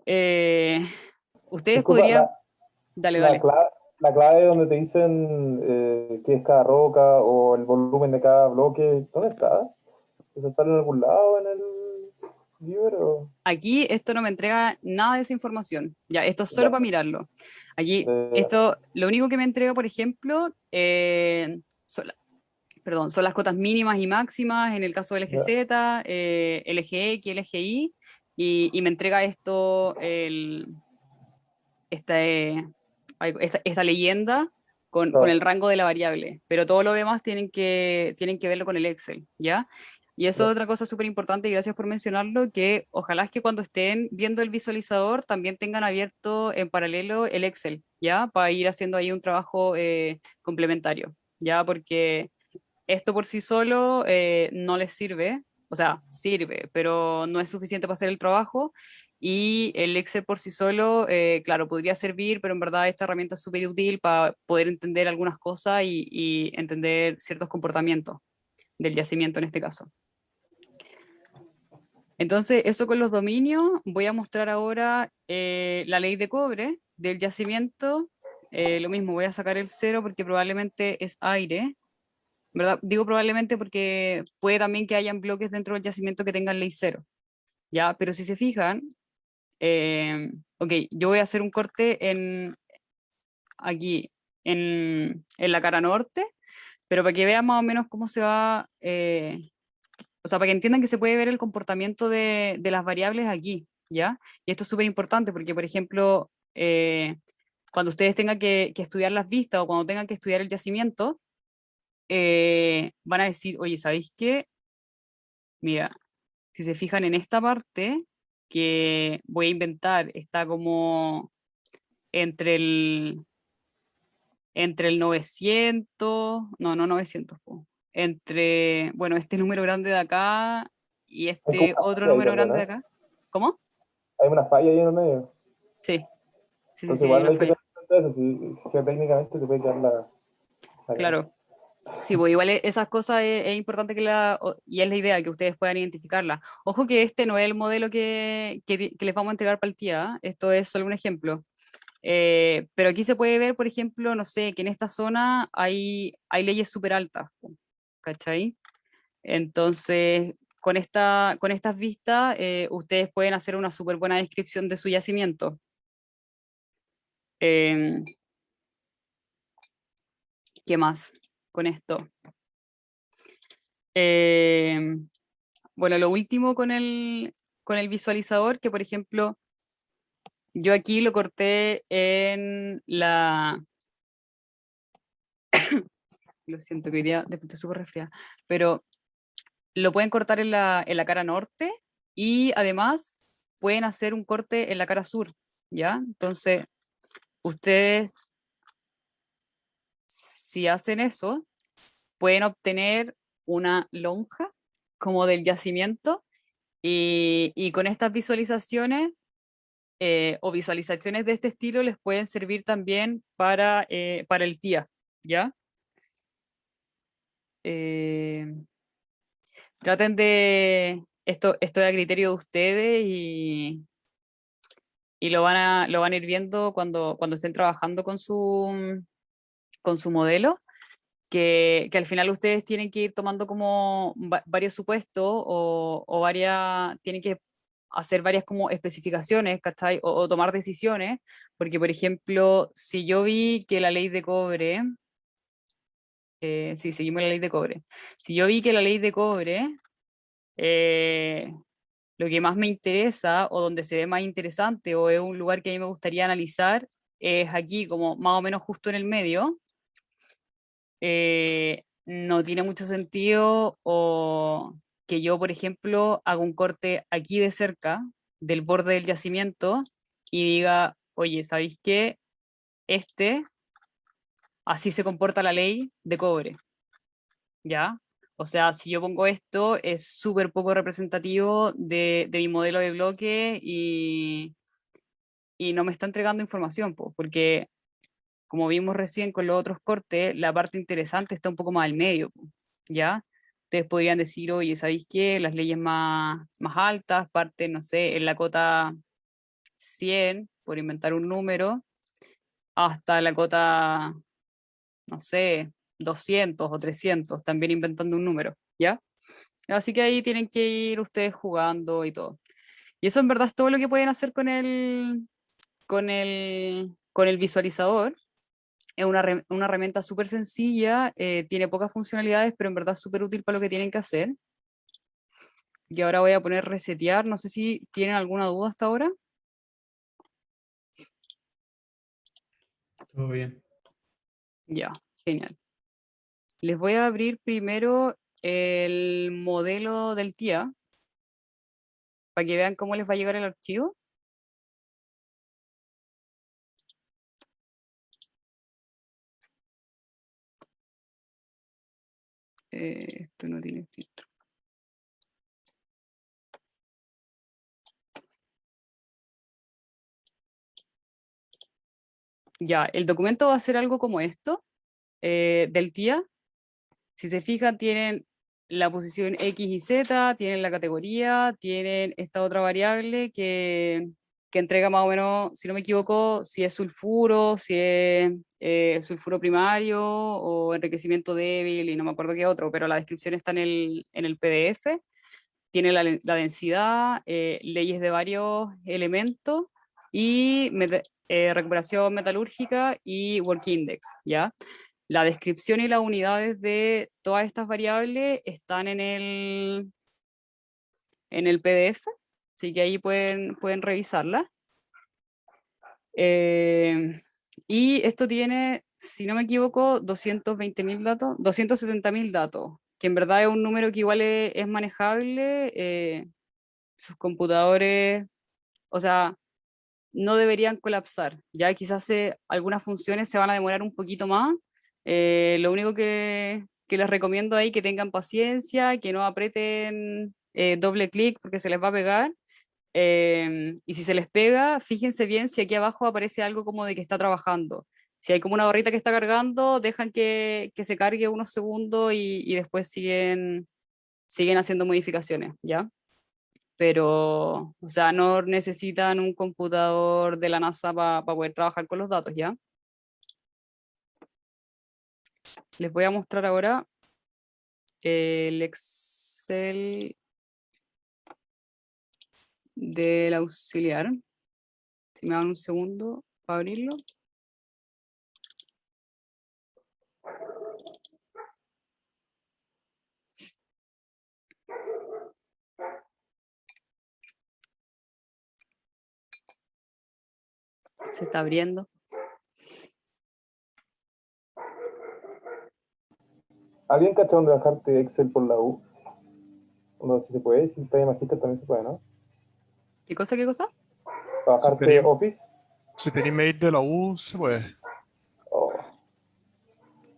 A: Eh, ustedes
E: Disculpa,
A: podrían... Dale,
E: la
A: dale.
E: clave, la clave donde te dicen qué es cada roca o el volumen de cada bloque, ¿dónde está? ¿Eso sale en algún lado en el libro?
A: Aquí esto no me entrega nada de esa información. Ya, esto es solo
E: Ya,
A: para mirarlo. Aquí,
E: eh,
A: esto, lo único que me entrega, por ejemplo, son las cotas mínimas y máximas en el caso del
E: ya,
A: LGZ, LGX, LGI, y me entrega esto, esta, esta leyenda con el
E: claro,
A: rango de la variable, pero todo lo demás tienen que verlo con el Excel, ¿ya? Y eso es
E: ya.
A: otra cosa súper importante, y gracias por mencionarlo, que ojalá es que cuando estén viendo el visualizador también tengan abierto en paralelo el Excel, ¿ya? Para ir haciendo ahí un trabajo complementario, ¿ya? Porque esto por sí solo no les sirve, o sea, sirve, pero no es suficiente para hacer el trabajo. Y el Excel por sí solo, claro, podría servir, pero en verdad esta herramienta es súper útil para poder entender algunas cosas y entender ciertos comportamientos del yacimiento en este caso. Entonces, eso con los dominios. Voy a mostrar ahora la ley de cobre del yacimiento. Lo mismo, voy a sacar el cero porque probablemente es aire, ¿verdad? Digo probablemente porque puede también que hayan bloques dentro del yacimiento que tengan ley cero, ¿ya? Pero si se fijan, ok, yo voy a hacer un corte aquí, en la cara norte, pero para que vean más o menos cómo se va, o sea, para que entiendan que se puede ver el comportamiento de las variables aquí, ¿ya? Y esto es súper importante porque, por ejemplo, cuando ustedes tengan que estudiar las vistas o cuando tengan que estudiar el yacimiento, van a decir, oye, ¿sabéis qué? Mira, si se fijan en esta parte que voy a inventar, está como entre el 900, no 900, po, entre, bueno, este número grande de acá y
E: Hay como
A: este
E: una
A: otro
E: falla ahí
A: número
E: también,
A: grande de
E: ¿no?
A: acá. ¿Cómo?
E: Hay una falla ahí en el medio.
A: Sí,
E: Entonces
A: sí, hay
E: igual
A: una
E: hay que
A: falla.
E: tener en cuenta eso, si geotécnicamente te puede quedar la cagada.
A: Claro. Sí, pues igual esas cosas es importante y es la idea, que ustedes puedan identificarlas. Ojo que este no es el modelo que les vamos a entregar para el TIA, ¿ah? Esto es solo un ejemplo. Pero aquí se puede ver, por ejemplo, no sé, que en esta zona hay leyes súper altas, po, ¿cachai? Entonces, con estas vistas, ustedes pueden hacer una súper buena descripción de su yacimiento. Em, ¿Qué más con esto? Em, Bueno, lo último con el visualizador, que por ejemplo, yo aquí lo corté en la... Lo siento que hoy día de pronto estoy súper resfriada, pero lo pueden cortar en la cara norte y además pueden hacer un corte en la cara sur, ¿ya? Entonces, ustedes, si hacen eso, pueden obtener una lonja como del yacimiento y con estas visualizaciones o visualizaciones de este estilo les pueden servir también para el TIA, ¿ya? Eh, Traten esto es a criterio de ustedes y lo van a ir viendo cuando estén trabajando con su modelo, que al final ustedes tienen que ir tomando como varios supuestos o tienen que hacer varias como especificaciones, ¿cachai? O tomar decisiones, porque por ejemplo, si yo vi que la ley de cobre, si seguimos la ley de cobre, si yo vi que la ley de cobre, eh, lo que más me interesa o donde se ve más interesante o es un lugar que a mí me gustaría analizar, es aquí como más o menos justo en el medio, no tiene mucho sentido o que yo, por ejemplo, haga un corte aquí de cerca del borde del yacimiento y diga, oye, ¿sabéis qué? Este, así se comporta la ley de cobre, ¿ya? O sea, si yo pongo esto, es súper poco representativo de mi modelo de bloque y no me está entregando información, po, porque como vimos recién con los otros cortes, la parte interesante está un poco más al medio, po, ¿ya? Ustedes podrían decir, oye, ¿sabéis qué? Las leyes más altas parten, no sé, en la cota 100, por inventar un número, hasta la cota, no sé, 200 o 300, también inventando un número, ¿ya? Así que ahí tienen que ir ustedes jugando y todo. Y eso en verdad es todo lo que pueden hacer con el visualizador. Es una herramienta súper sencilla, tiene pocas funcionalidades, pero en verdad es súper útil para lo que tienen que hacer. Y ahora voy a poner resetear. No sé si tienen alguna duda hasta ahora.
C: Todo bien.
A: Ya, genial. Les voy a abrir primero el modelo del TIA para que vean cómo les va a llegar el archivo. Esto no tiene filtro. Ya, el documento va a ser algo como esto, del TIA. Si se fijan, tienen la posición X y Z, tienen la categoría, tienen esta otra variable que entrega más o menos, si no me equivoco, si es sulfuro, si es sulfuro primario o enriquecimiento débil y no me acuerdo qué otro, pero la descripción está en el PDF. Tiene la densidad, leyes de varios elementos y recuperación metalúrgica y work index, ¿ya? La descripción y las unidades de todas estas variables están en el PDF, así que ahí pueden revisarla. Y esto tiene, si no me equivoco, 220.000 datos, 270.000 datos, que en verdad es un número que igual es manejable. Sus computadores, o sea, no deberían colapsar. Ya quizás algunas funciones se van a demorar un poquito más. Lo único que les recomiendo ahí que tengan paciencia, que no aprieten doble clic porque se les va a pegar. Y si se les pega, fíjense bien si aquí abajo aparece algo como de que está trabajando. Si hay como una barrita que está cargando, dejan que se cargue unos segundos y después siguen haciendo modificaciones, ¿ya? Pero, o sea, no necesitan un computador de la NASA para poder trabajar con los datos, ¿ya? Les voy a mostrar ahora el Excel del auxiliar. Si me dan un segundo para abrirlo. Se está abriendo.
E: ¿Alguien cacha dónde bajarte Excel por la U? No sé si se puede, si está en Magister también se puede, ¿no?
A: ¿Qué cosa, qué cosa?
E: Para
G: Si
E: bajarte
G: tenéis
E: Office.
G: si tenéis mail de la U, se puede.
E: Oh.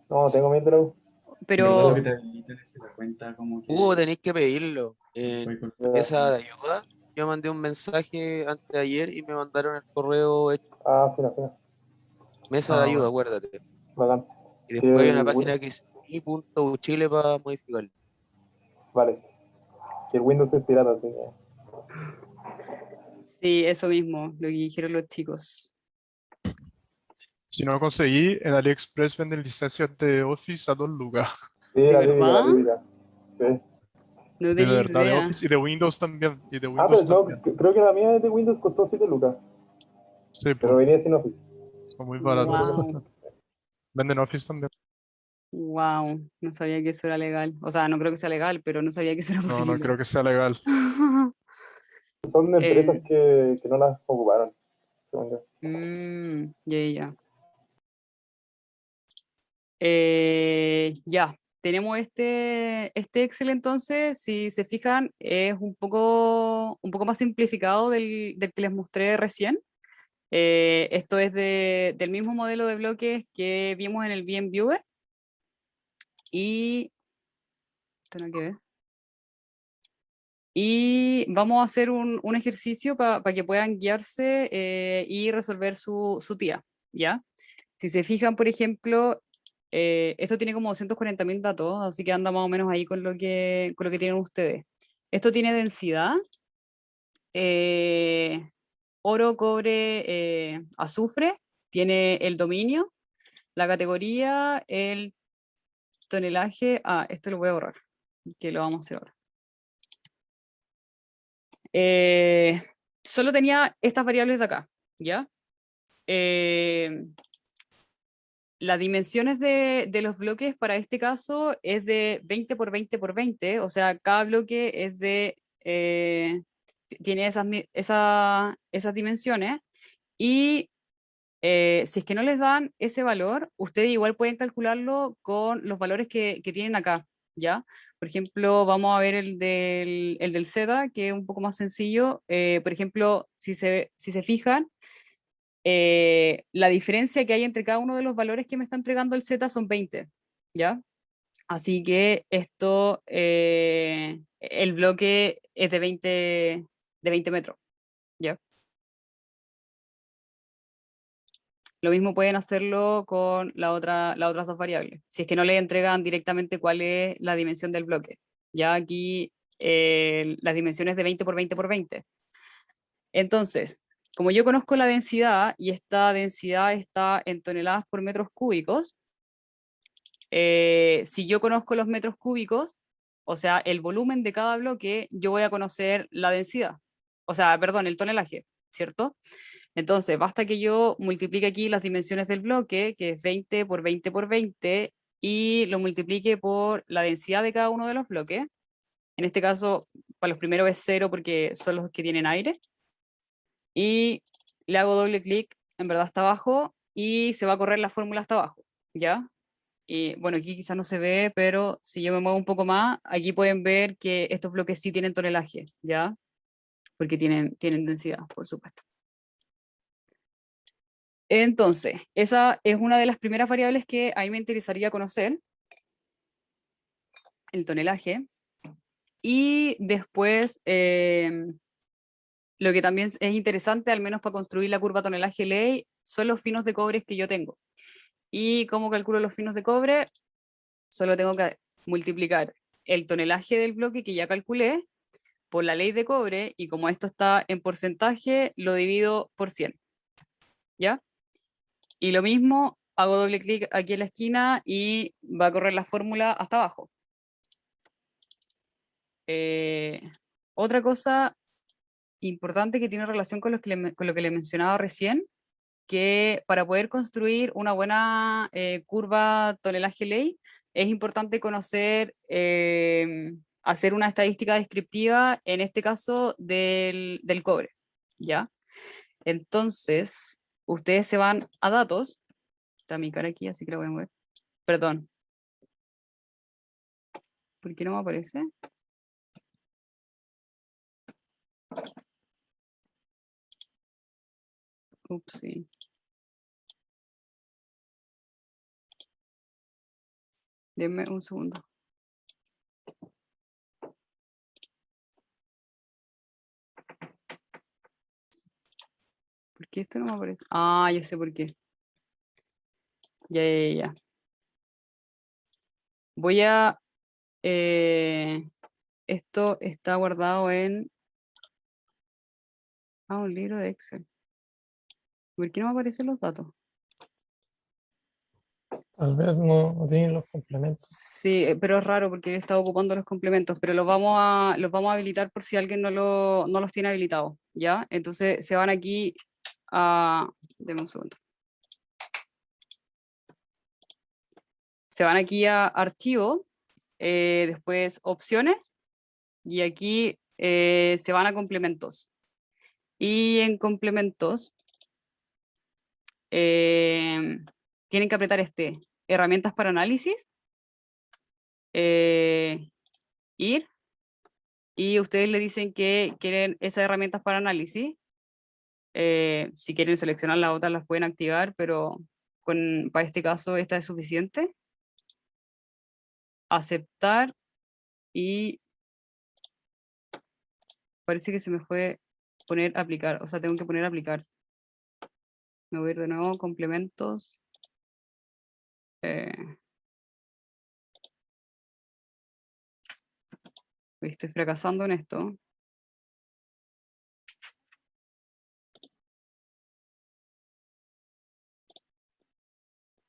E: No, tengo mail de la U.
C: En verdad lo
A: Pero,
C: que te habilita es que la cuenta como que
D: Tenéis que pedirlo. En
C: puede
E: Ya.
D: mesa de ayuda, yo mandé un mensaje antes de ayer y me mandaron el correo hecho.
E: Ah, fina, fina.
D: Mesa de
G: Ah,
D: ayuda,
G: bueno.
D: acuérdate.
E: Bacán.
D: Y
E: Que
D: después hay una
E: el
D: página que es mi.uchile para modificarlo.
E: Vale. Que el Windows es pirata, así que.
A: sí, eso mismo, lo que dijeron los chicos.
G: Si no conseguí, en AliExpress venden licencias de Office a 2 lucas.
E: Sí,
A: ¿De
E: la típica, la
A: verdad?
E: típica. Sí.
A: No
G: De
A: tenía
G: verdad, de
A: idea.
G: Office y de Windows también. Y de
E: Ah, pero
G: Windows
E: no,
G: también.
E: creo que la mía es de Windows costó 7 lucas.
G: Sí,
E: Pero
G: pues,
E: venía sin Office.
G: son muy baratos.
A: Wow,
G: Venden Office también.
A: wow, no sabía que eso era legal. O sea, no creo que sea legal, pero no sabía que eso era
G: No, no
A: posible.
G: creo que sea legal.
E: Son de empresas
A: Eh,
E: que no las ocuparon, según yo.
A: ya. Ya, tenemos este Excel entonces, si se fijan, es un poco más simplificado del que les mostré recién. Esto es del mismo modelo de bloques que vimos en el VMViewer y, esto no hay que ver. Y vamos a hacer un ejercicio para que puedan guiarse y resolver su tía, ¿ya? Si se fijan, por ejemplo, esto tiene como 240.000 datos, así que anda más o menos ahí con lo que tienen ustedes. Esto tiene densidad, eh, oro, cobre, azufre, tiene el dominio, la categoría, el tonelaje. Ah, esto lo voy a borrar, que lo vamos a hacer ahora. Eh, Solo tenía estas variables de acá, ¿ya? Las dimensiones de los bloques para este caso es de 20 por 20 por 20, o sea, cada bloque es tiene esas dimensiones, y si es que no les dan ese valor, ustedes igual pueden calcularlo con los valores que tienen acá, ¿ya? Por ejemplo, vamos a ver el del Z, que es un poco más sencillo. Por ejemplo, si se fijan, la diferencia que hay entre cada uno de los valores que me está entregando el Z son 20, ¿ya? Así que el bloque es de 20 metros, ¿ya? Lo mismo pueden hacerlo con las otras dos variables, si es que no le entregan directamente cuál es la dimensión del bloque. Ya aquí las dimensiones de 20 por 20 por 20. Entonces, como yo conozco la densidad y esta densidad está en toneladas por metros cúbicos, si yo conozco los metros cúbicos, o sea, el volumen de cada bloque, yo voy a conocer la densidad. O sea, perdón, el tonelaje, ¿cierto? Entonces, basta que yo multiplique aquí las dimensiones del bloque, que es 20 por 20 por 20, y lo multiplique por la densidad de cada uno de los bloques. En este caso, para los primeros es 0 porque son los que tienen aire. Y le hago doble clic, en verdad está abajo, y se va a correr la fórmula hasta abajo, ¿ya? Y bueno, aquí quizás no se ve, pero si yo me muevo un poco más, aquí pueden ver que estos bloques sí tienen tonelaje, ¿ya? Porque tienen densidad, por supuesto. Entonces, esa es una de las primeras variables que a mí me interesaría conocer, el tonelaje. Y después, lo que también es interesante, al menos para construir la curva tonelaje ley, son los finos de cobre que yo tengo. ¿Y cómo calculo los finos de cobre? Solo tengo que multiplicar el tonelaje del bloque que ya calculé por la ley de cobre, y como esto está en porcentaje, lo divido por 100. ¿Ya? Y lo mismo, hago doble clic aquí en la esquina y va a correr la fórmula hasta abajo. Otra cosa importante que tiene relación con lo que le mencionaba recién, que para poder construir una buena curva tonelaje ley, es importante conocer, hacer una estadística descriptiva, en este caso del cobre, ¿ya? Entonces, ustedes se van a datos, está mi cara aquí, así que la voy a mover, perdón, ¿por qué no me aparece? Ups, sí. Denme un segundo. ¿Por qué esto no me aparece? Ah, ya sé por qué. Ya. Voy a... esto está guardado en... Ah, un libro de Excel. ¿Por qué no me aparecen los datos?
F: Tal vez no tienen los complementos.
A: Sí, pero es raro porque he estado ocupando los complementos, pero los vamos a habilitar por si alguien no los tiene habilitados, ¿ya? Entonces se van aquí a... Deme un segundo. Se van aquí a archivo, después opciones, y aquí se van a complementos. Y en complementos tienen que apretar herramientas para análisis, ir, y ustedes le dicen que quieren esas herramientas para análisis. Si quieren seleccionar las otras las pueden activar, pero para este caso esta es suficiente. Aceptar, y parece que se me fue poner aplicar, o sea, tengo que poner aplicar. Me voy a ir de nuevo, complementos. Estoy fracasando en esto.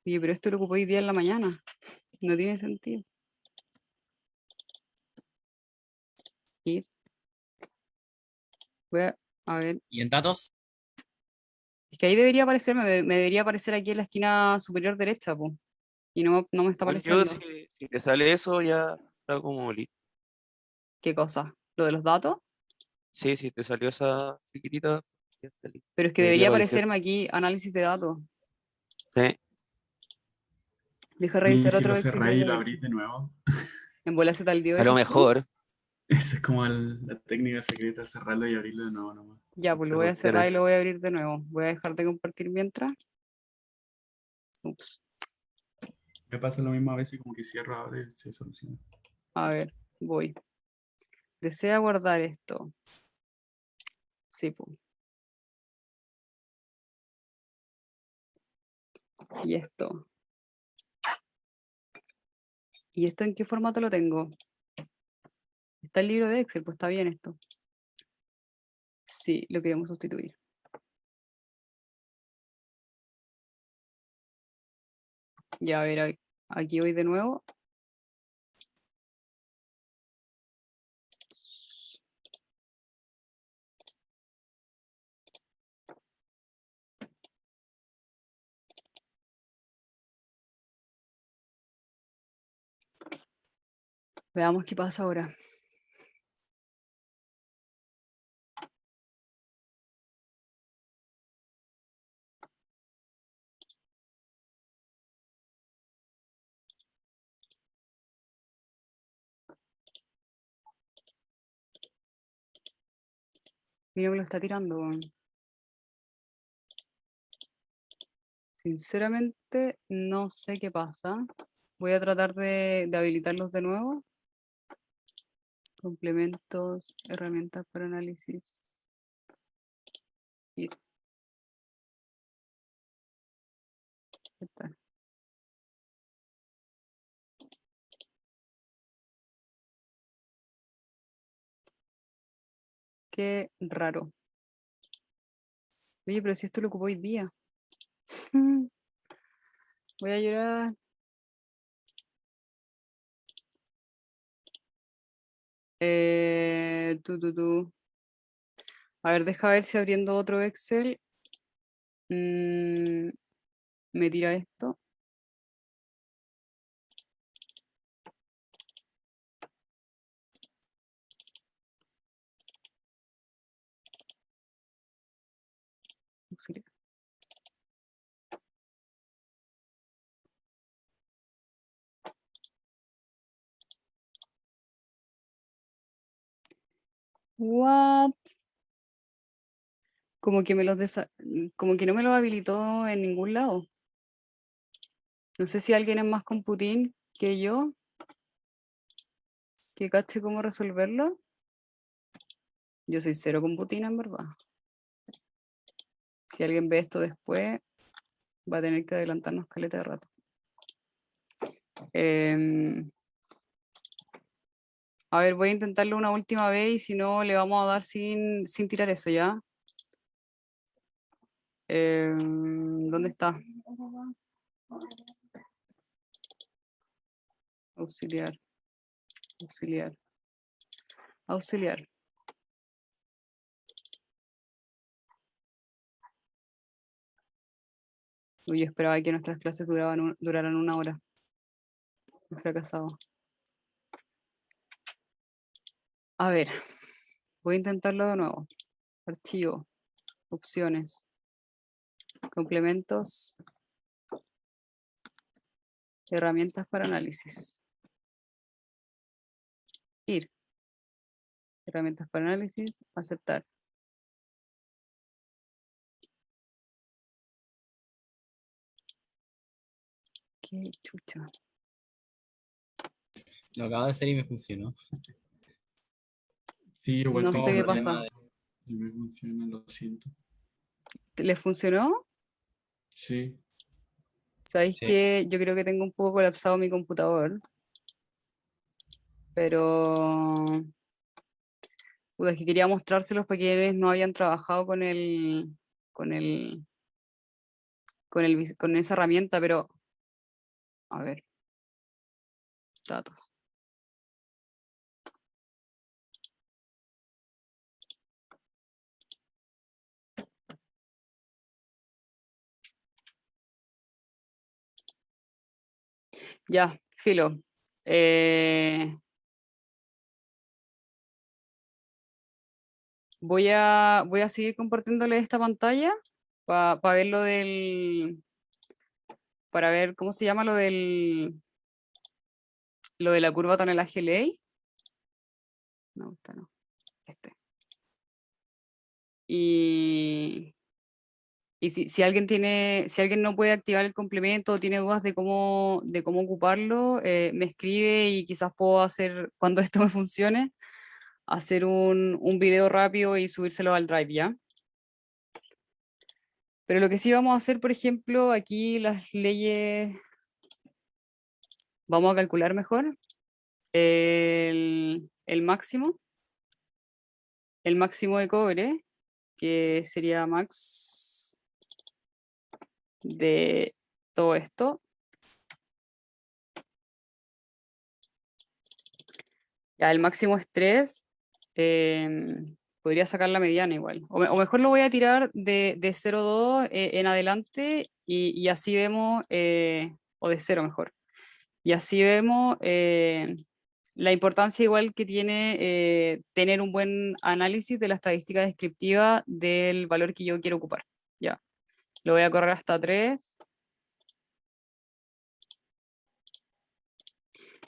A: Oye, pero esto lo ocupé hoy día en la mañana. No tiene sentido. Ir. Voy a ver.
H: ¿Y en datos?
A: Es que ahí debería aparecerme, me debería aparecer aquí en la esquina superior derecha, po. Y no me está
D: Según yo,
A: apareciendo.
D: si te sale eso, ya está como listo.
A: ¿Qué cosa? ¿Lo de los datos?
D: Sí, si te salió esa chiquitita, ya está listo.
A: Pero es que
D: Debería
A: debería
D: aparecer.
A: aparecerme aquí análisis de datos.
D: Sí.
A: Deja
C: Y
A: revisar
C: si
A: otro
C: lo
A: Excel que
C: cerráis y
A: tengo
C: lo
A: aquí.
C: abrís de nuevo.
A: ¿En bola se tal dio
D: A lo
A: eso tú?
D: mejor.
C: Esa es como la técnica secreta, cerrarlo y abrirlo de nuevo nomás.
A: Ya, pues lo
D: Te
A: voy a cerrar y
D: funciona.
A: lo voy a abrir de nuevo. Voy a dejar de compartir mientras. Ups.
C: Me pasa lo mismo a veces, como que cierro, abre y se soluciona.
A: A ver, voy. Desea guardar esto. Sí, pues. Y esto. ¿Y esto en qué formato lo tengo? Está el libro de Excel, pues está bien esto. Sí, lo queremos sustituir. Ya, a ver, aquí voy de nuevo. Veamos qué pasa ahora. Y no me lo está tirando, weón. Sinceramente, no sé qué pasa. Voy a tratar de habilitarlos de nuevo. Complementos, herramientas para análisis. Y está. Qué raro. Oye, pero si esto lo ocupó hoy día. Voy a llorar. Tú. A ver, deja ver si abriendo otro Excel me tira esto. Auxiliar. What? Como que como que no me lo habilitó en ningún lado. No sé si alguien es más computín que yo, que cache cómo resolverlo. Yo soy cero computina, en verdad. Si alguien ve esto después, va a tener que adelantarnos caleta de rato. A ver, voy a intentarlo una última vez y si no, le vamos a dar sin tirar eso, ¿ya? ¿Dónde está? Auxiliar. Auxiliar. Auxiliar. Uy, yo esperaba que nuestras clases duraran una hora. He fracasado. A ver, voy a intentarlo de nuevo. Archivo. Opciones. Complementos. Herramientas para análisis. Ir. Herramientas para análisis. Aceptar. Qué chucha.
H: Lo acabo de hacer y me funcionó.
C: Sí, igual
A: No
C: tengo
A: sé qué
C: problema
A: pasa.
C: y me funciona, lo siento.
A: ¿Les funcionó?
C: Sí,
A: Sabéis
H: Sí.
A: que yo creo que tengo un poco colapsado mi computador. Pero puta, es que quería mostrárselos para quienes no habían trabajado con el, con esa herramienta, pero a ver, datos. Ya, filo. Voy a seguir compartiéndole esta pantalla para ver para ver cómo se llama lo de la curva tonelaje ley. No, esta no. Este. Y si alguien si alguien no puede activar el complemento o tiene dudas de cómo ocuparlo, me escribe y quizás puedo hacer, cuando esto me funcione, hacer un video rápido y subírselo al Drive, ¿ya? Pero lo que sí vamos a hacer, por ejemplo, aquí las leyes, vamos a calcular mejor el máximo de cobre, que sería max de todo esto. Ya, el máximo es 3. Podría sacar la mediana igual. O mejor lo voy a tirar de 0,2 en adelante y así vemos, o de 0 mejor. Y así vemos la importancia igual que tiene tener un buen análisis de la estadística descriptiva del valor que yo quiero ocupar. Ya. Lo voy a correr hasta 3.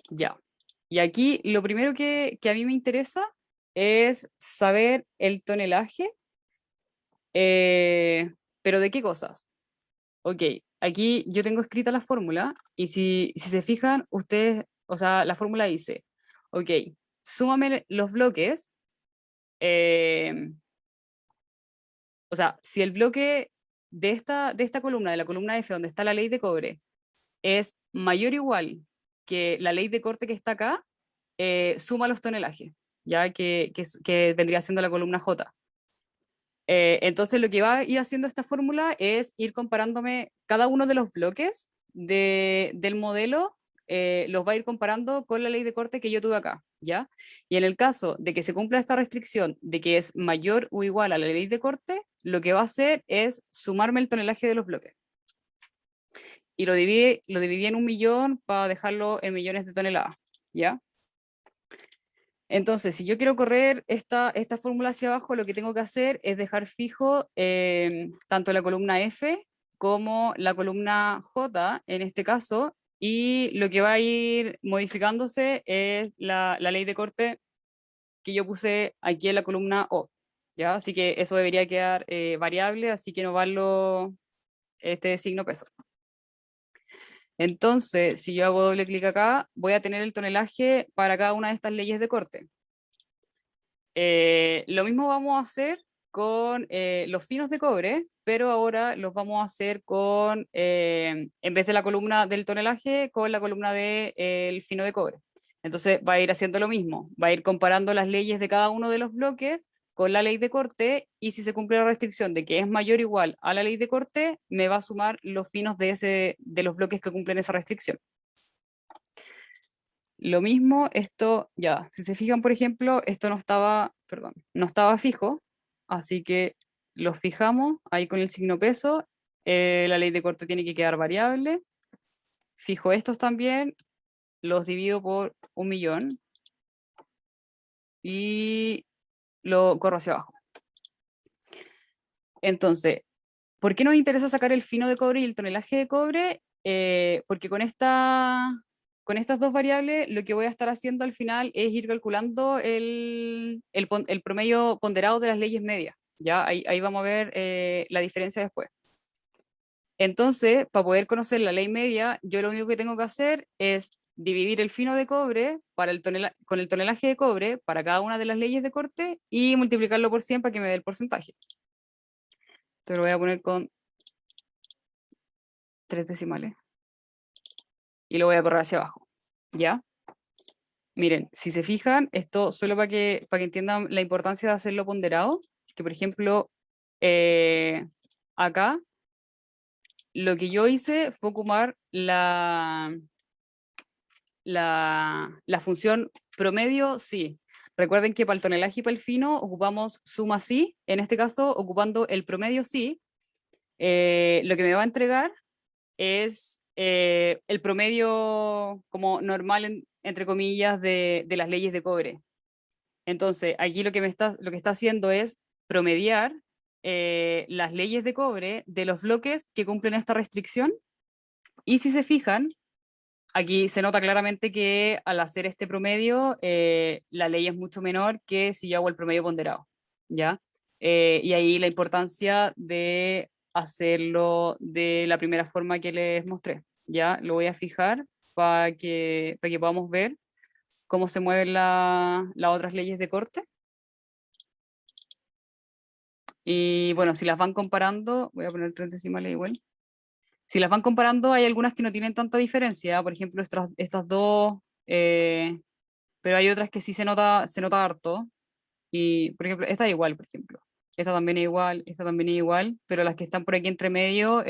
A: Ya. Y aquí lo primero que a mí me interesa es saber el tonelaje Pero ¿de qué cosas? Ok, aquí yo tengo escrita la fórmula y si se fijan, ustedes, o sea, la fórmula dice, ok, súmame los bloques, eh, o sea, si el bloque de esta columna, de la columna F, donde está la ley de cobre, es mayor o igual que la ley de corte que está acá, suma los tonelajes, ya que vendría siendo la columna J. Entonces lo que va a ir haciendo esta fórmula es ir comparándome cada uno de los bloques del modelo, los va a ir comparando con la ley de corte que yo tuve acá, ¿ya? Y en el caso de que se cumpla esta restricción de que es mayor o igual a la ley de corte, lo que va a hacer es sumarme el tonelaje de los bloques. Y lo dividí en 1.000.000 para dejarlo en millones de toneladas, ¿ya? Entonces, si yo quiero correr esta fórmula hacia abajo, lo que tengo que hacer es dejar fijo tanto la columna F como la columna J en este caso, y lo que va a ir modificándose es la ley de corte que yo puse aquí en la columna O, ¿ya? Así que eso debería quedar variable, así que no valo este signo peso. Entonces, si yo hago doble clic acá, voy a tener el tonelaje para cada una de estas leyes de corte. Lo mismo vamos a hacer con los finos de cobre, pero ahora los vamos a hacer con, en vez de la columna del tonelaje, con la columna del fino de cobre. Entonces va a ir haciendo lo mismo, va a ir comparando las leyes de cada uno de los bloques con la ley de corte, y si se cumple la restricción de que es mayor o igual a la ley de corte, me va a sumar los finos de los bloques que cumplen esa restricción. Lo mismo, esto ya, si se fijan, por ejemplo, esto no estaba, perdón, no estaba fijo, así que lo fijamos ahí con el signo peso. La ley de corte tiene que quedar variable. Fijo estos también, los divido por 1.000.000 y lo corro hacia abajo. Entonces, ¿por qué nos interesa sacar el fino de cobre y el tonelaje de cobre? Porque con estas dos variables lo que voy a estar haciendo al final es ir calculando el promedio ponderado de las leyes medias. ¿Ya? Ahí vamos a ver la diferencia después. Entonces, para poder conocer la ley media, yo lo único que tengo que hacer es dividir el fino de cobre con el tonelaje de cobre para cada una de las leyes de corte y multiplicarlo por 100 para que me dé el porcentaje. Entonces lo voy a poner con 3 decimales. Y lo voy a correr hacia abajo, ¿ya? Miren, si se fijan, esto solo para que entiendan la importancia de hacerlo ponderado, que por ejemplo, acá, lo que yo hice fue ocupar la función promedio sí. Recuerden que para el tonelaje y para el fino ocupamos suma sí, en este caso ocupando el promedio sí. Lo que me va a entregar es el promedio como normal, entre comillas, de las leyes de cobre. Entonces, aquí lo que está haciendo es promediar las leyes de cobre de los bloques que cumplen esta restricción. Y si se fijan, aquí se nota claramente que al hacer este promedio, la ley es mucho menor que si yo hago el promedio ponderado, ¿ya? Y ahí la importancia de hacerlo de la primera forma que les mostré, ¿ya? Lo voy a fijar para que podamos ver cómo se mueven las otras leyes de corte. Y bueno, si las van comparando, voy a poner 3 decimales igual. Si las van comparando, hay algunas que no tienen tanta diferencia, por ejemplo, estas dos, pero hay otras que sí se nota harto. Y, por ejemplo, esta es igual, por ejemplo. Esta también es igual, esta también es igual, pero las que están por aquí entre medio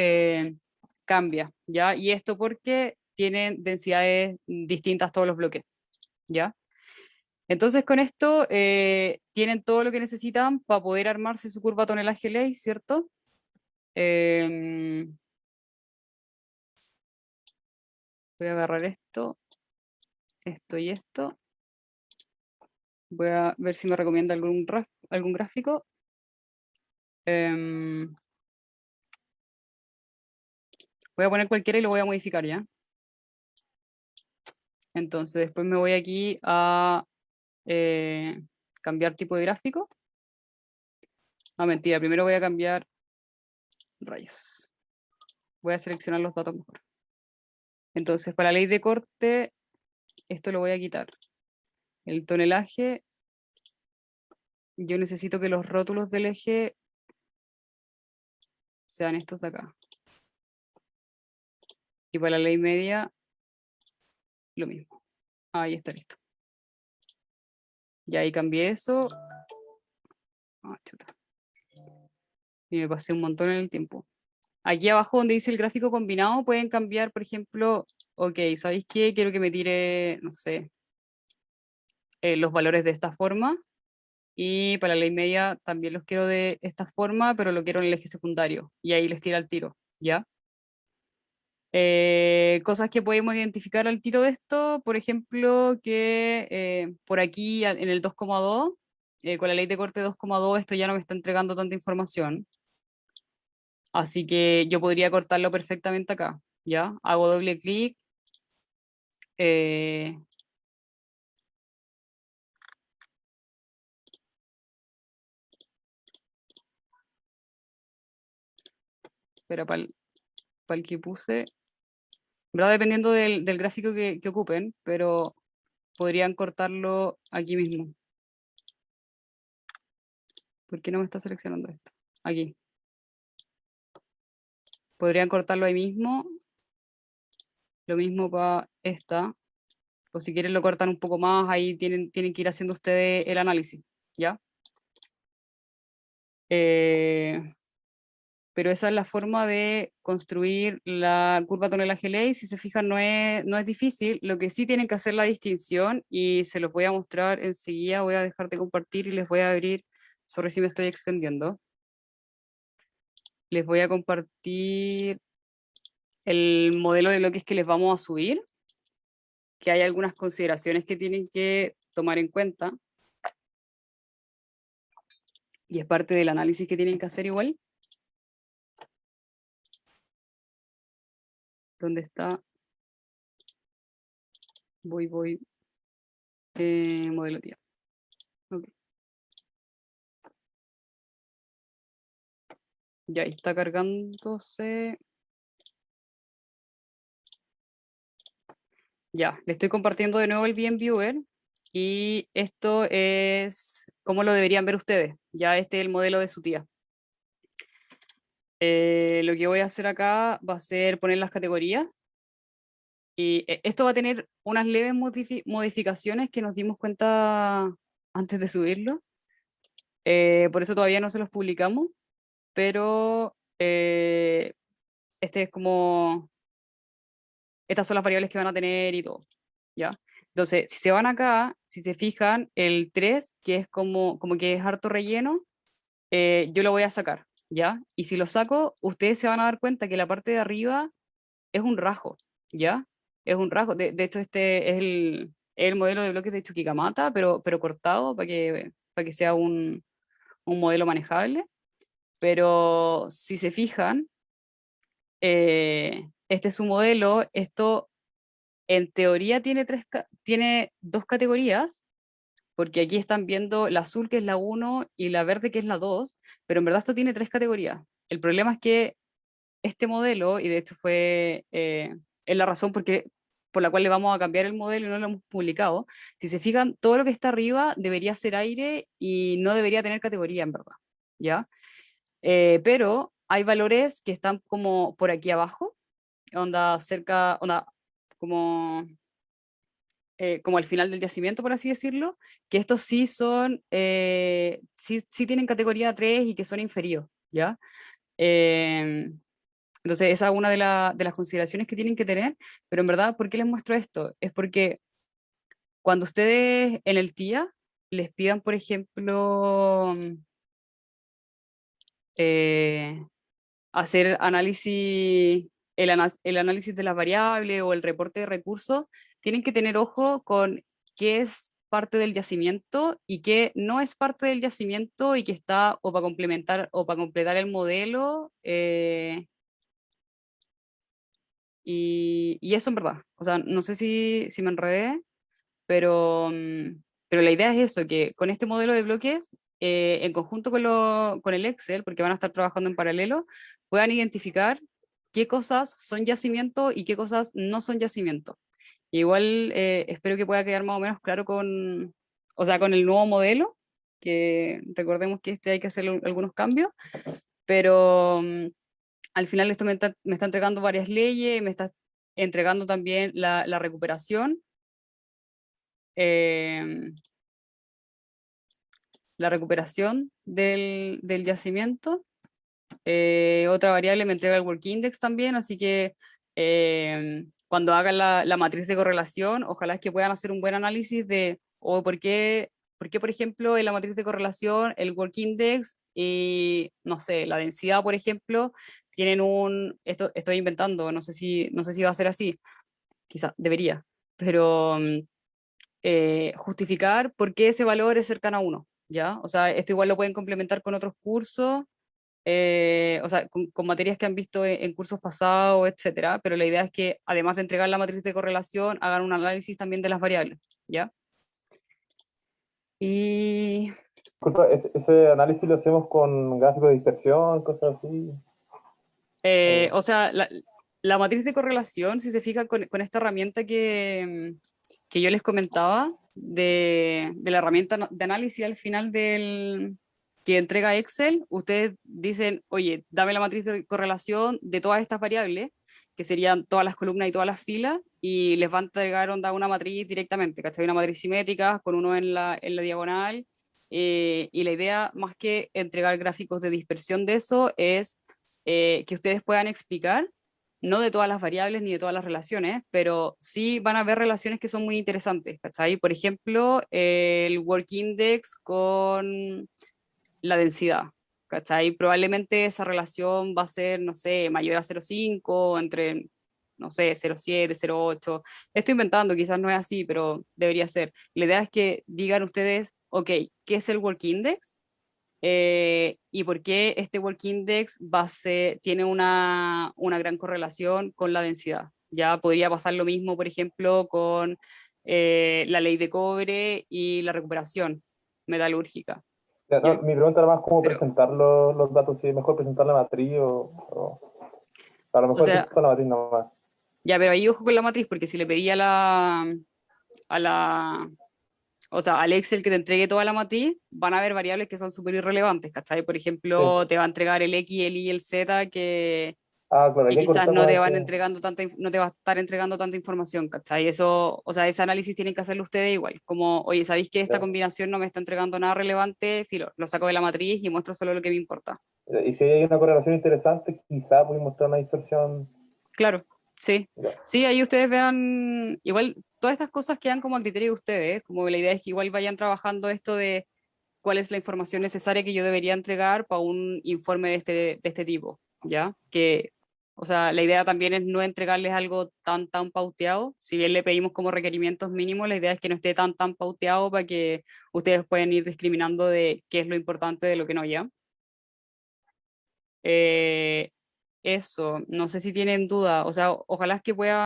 A: cambia, ¿ya? Y esto porque tienen densidades distintas todos los bloques, ¿ya? Entonces con esto tienen todo lo que necesitan para poder armarse su curva tonelaje ley, ¿cierto? Voy a agarrar esto y esto. Voy a ver si me recomienda algún gráfico. Voy a poner cualquiera y lo voy a modificar ya. Entonces después me voy aquí a cambiar tipo de gráfico. No, mentira, primero voy a cambiar rayos. Voy a seleccionar los datos mejor. Entonces, para la ley de corte, esto lo voy a quitar. El tonelaje, yo necesito que los rótulos del eje sean estos de acá. Y para la ley media, lo mismo. Ahí está listo. Ya ahí cambié eso. Ah, chuta. Y me pasé un montón en el tiempo. Aquí abajo donde dice el gráfico combinado, pueden cambiar, por ejemplo, ok, ¿sabéis qué? Quiero que me tire, no sé, los valores de esta forma. Y para la ley media también los quiero de esta forma, pero lo quiero en el eje secundario. Y ahí les tira el tiro, ¿ya? Cosas que podemos identificar al tiro de esto, por ejemplo, que por aquí en el 2,2, con la ley de corte 2,2, esto ya no me está entregando tanta información. Así que yo podría cortarlo perfectamente acá, ¿ya? Hago doble clic. eh, Espera, para el que puse, ¿verdad? Dependiendo del gráfico que ocupen, pero podrían cortarlo aquí mismo. ¿Por qué no me está seleccionando esto? Aquí. Podrían cortarlo ahí mismo. Lo mismo para esta. O si quieren lo cortan un poco más, ahí tienen que ir haciendo ustedes el análisis, ¿ya? Pero esa es la forma de construir la curva tonelaje-ley. Si se fijan, no es difícil. Lo que sí tienen que hacer la distinción, y se los voy a mostrar enseguida, voy a dejar de compartir y les voy a abrir, sorry si me estoy extendiendo. Les voy a compartir el modelo de bloques que les vamos a subir, que hay algunas consideraciones que tienen que tomar en cuenta, y es parte del análisis que tienen que hacer igual. ¿Dónde está? Voy. Modelo día. Ok. Ya está cargándose. Ya, le estoy compartiendo de nuevo el VMViewer y esto es cómo lo deberían ver ustedes. Ya este es el modelo de su tía. Lo que voy a hacer acá va a ser poner las categorías y esto va a tener unas leves modificaciones que nos dimos cuenta antes de subirlo. Por eso todavía no se los publicamos, pero este es como estas son las variables que van a tener y todo, ¿ya? Entonces, si se van acá, si se fijan, el 3, que es como que es harto relleno, yo lo voy a sacar, ¿ya? Y si lo saco, ustedes se van a dar cuenta que la parte de arriba es un rajo, ¿ya? Es un rajo. De hecho, este es el modelo de bloques de Chuquicamata, pero cortado para que sea un modelo manejable. Pero si se fijan, este es su modelo, esto en teoría tiene dos categorías, porque aquí están viendo la azul que es la 1 y la verde que es la 2, pero en verdad esto tiene tres categorías. El problema es que este modelo, y de hecho es la razón por la cual le vamos a cambiar el modelo y no lo hemos publicado, si se fijan, todo lo que está arriba debería ser aire y no debería tener categoría en verdad, ¿ya? Pero hay valores que están como por aquí abajo, como, como al final del yacimiento, por así decirlo, que estos sí son, sí tienen categoría 3 y que son inferiores, ¿ya? Entonces esa es una de las consideraciones que tienen que tener, pero en verdad, ¿por qué les muestro esto? Es porque cuando ustedes en el TIA les pidan, por ejemplo, eh, hacer el análisis de las variables o el reporte de recursos, tienen que tener ojo con qué es parte del yacimiento y qué no es parte del yacimiento y que está o para complementar o para completar el modelo. Y eso en verdad. O sea, no sé si me enredé, pero la idea es eso, que con este modelo de bloques en conjunto con el Excel, porque van a estar trabajando en paralelo, puedan identificar qué cosas son yacimiento y qué cosas no son yacimiento. Igual espero que pueda quedar más o menos claro con, o sea, con el nuevo modelo, que recordemos que hay que hacer algunos cambios, pero al final esto me está entregando varias leyes, me está entregando también la recuperación. em, la recuperación del yacimiento. Otra variable me entrega el work index también, así que cuando hagan la matriz de correlación, ojalá es que puedan hacer un buen análisis de por qué, por ejemplo, en la matriz de correlación, el work index y, no sé, la densidad, por ejemplo, tienen esto estoy inventando, no sé si va a ser así, quizá debería, pero justificar por qué ese valor es cercano a 1, ¿ya? O sea, esto igual lo pueden complementar con otros cursos, o sea, con materias que han visto en cursos pasados, etcétera, pero la idea es que además de entregar la matriz de correlación, hagan un análisis también de las variables, ¿ya? Y
E: Disculpa, ese análisis lo hacemos con gráfico de dispersión, cosas así.
A: o sea, la matriz de correlación, si se fijan con esta herramienta que yo les comentaba, de la herramienta de análisis al final que entrega Excel, ustedes dicen, oye, dame la matriz de correlación de todas estas variables, que serían todas las columnas y todas las filas, y les va a entregar una matriz directamente, ¿cachai? Una matriz simétrica con uno en la diagonal, y la idea, más que entregar gráficos de dispersión de eso, es que ustedes puedan explicar, no de todas las variables ni de todas las relaciones, pero sí van a ver relaciones que son muy interesantes, ¿cachai? Por ejemplo, el work index con la densidad, ¿cachai? Probablemente esa relación va a ser, no sé, mayor a 0,5, entre, no sé, 0,7, 0,8. Estoy inventando, quizás no es así, pero debería ser. La idea es que digan ustedes, ok, ¿qué es el work index? Y por qué este work index tiene una gran correlación con la densidad. Ya podría pasar lo mismo, por ejemplo, con la ley de cobre y la recuperación metalúrgica.
E: Ya, no,
A: ¿Ya?
E: mi pregunta era más cómo
A: Pero,
E: presentar los datos, si es mejor presentar la matriz a lo
A: o
E: mejor
A: sea,
E: presentar la matriz nomás.
A: ya, pero ahí ojo con la matriz, porque si le pedí a la, o sea, al Excel que te entregue toda la matriz, van a haber variables que son súper irrelevantes, ¿cachai? Por
E: Sí.
A: ejemplo, te va a entregar el X, el Y, el Z,
E: Ah, claro, hay
A: que
E: que
A: quizás
E: cortar
A: no
E: con
A: te van
E: este.
A: entregando no te va a estar entregando tanta información, ¿cachai? Eso, o sea, ese análisis tienen que hacerlo ustedes igual, como, oye, ¿sabéis que esta
E: Ya.
A: combinación no me está entregando nada relevante? Filo, lo saco de la matriz y muestro solo lo que me importa.
E: Y si hay una correlación interesante, quizá podemos mostrar una distorsión.
A: Claro, sí.
E: Ya.
A: Sí, ahí ustedes vean, igual, todas estas cosas quedan como a criterio de ustedes, como la idea es que igual vayan trabajando esto de cuál es la información necesaria que yo debería entregar para un informe de este tipo, ¿ya? Que, o sea, la idea también es no entregarles algo tan pauteado. Si bien le pedimos como requerimientos mínimos, la idea es que no esté tan pauteado para que ustedes puedan ir discriminando de qué es lo importante de lo que no, ¿ya? Eh, eso, no sé si tienen duda, o sea, ojalá es que pueda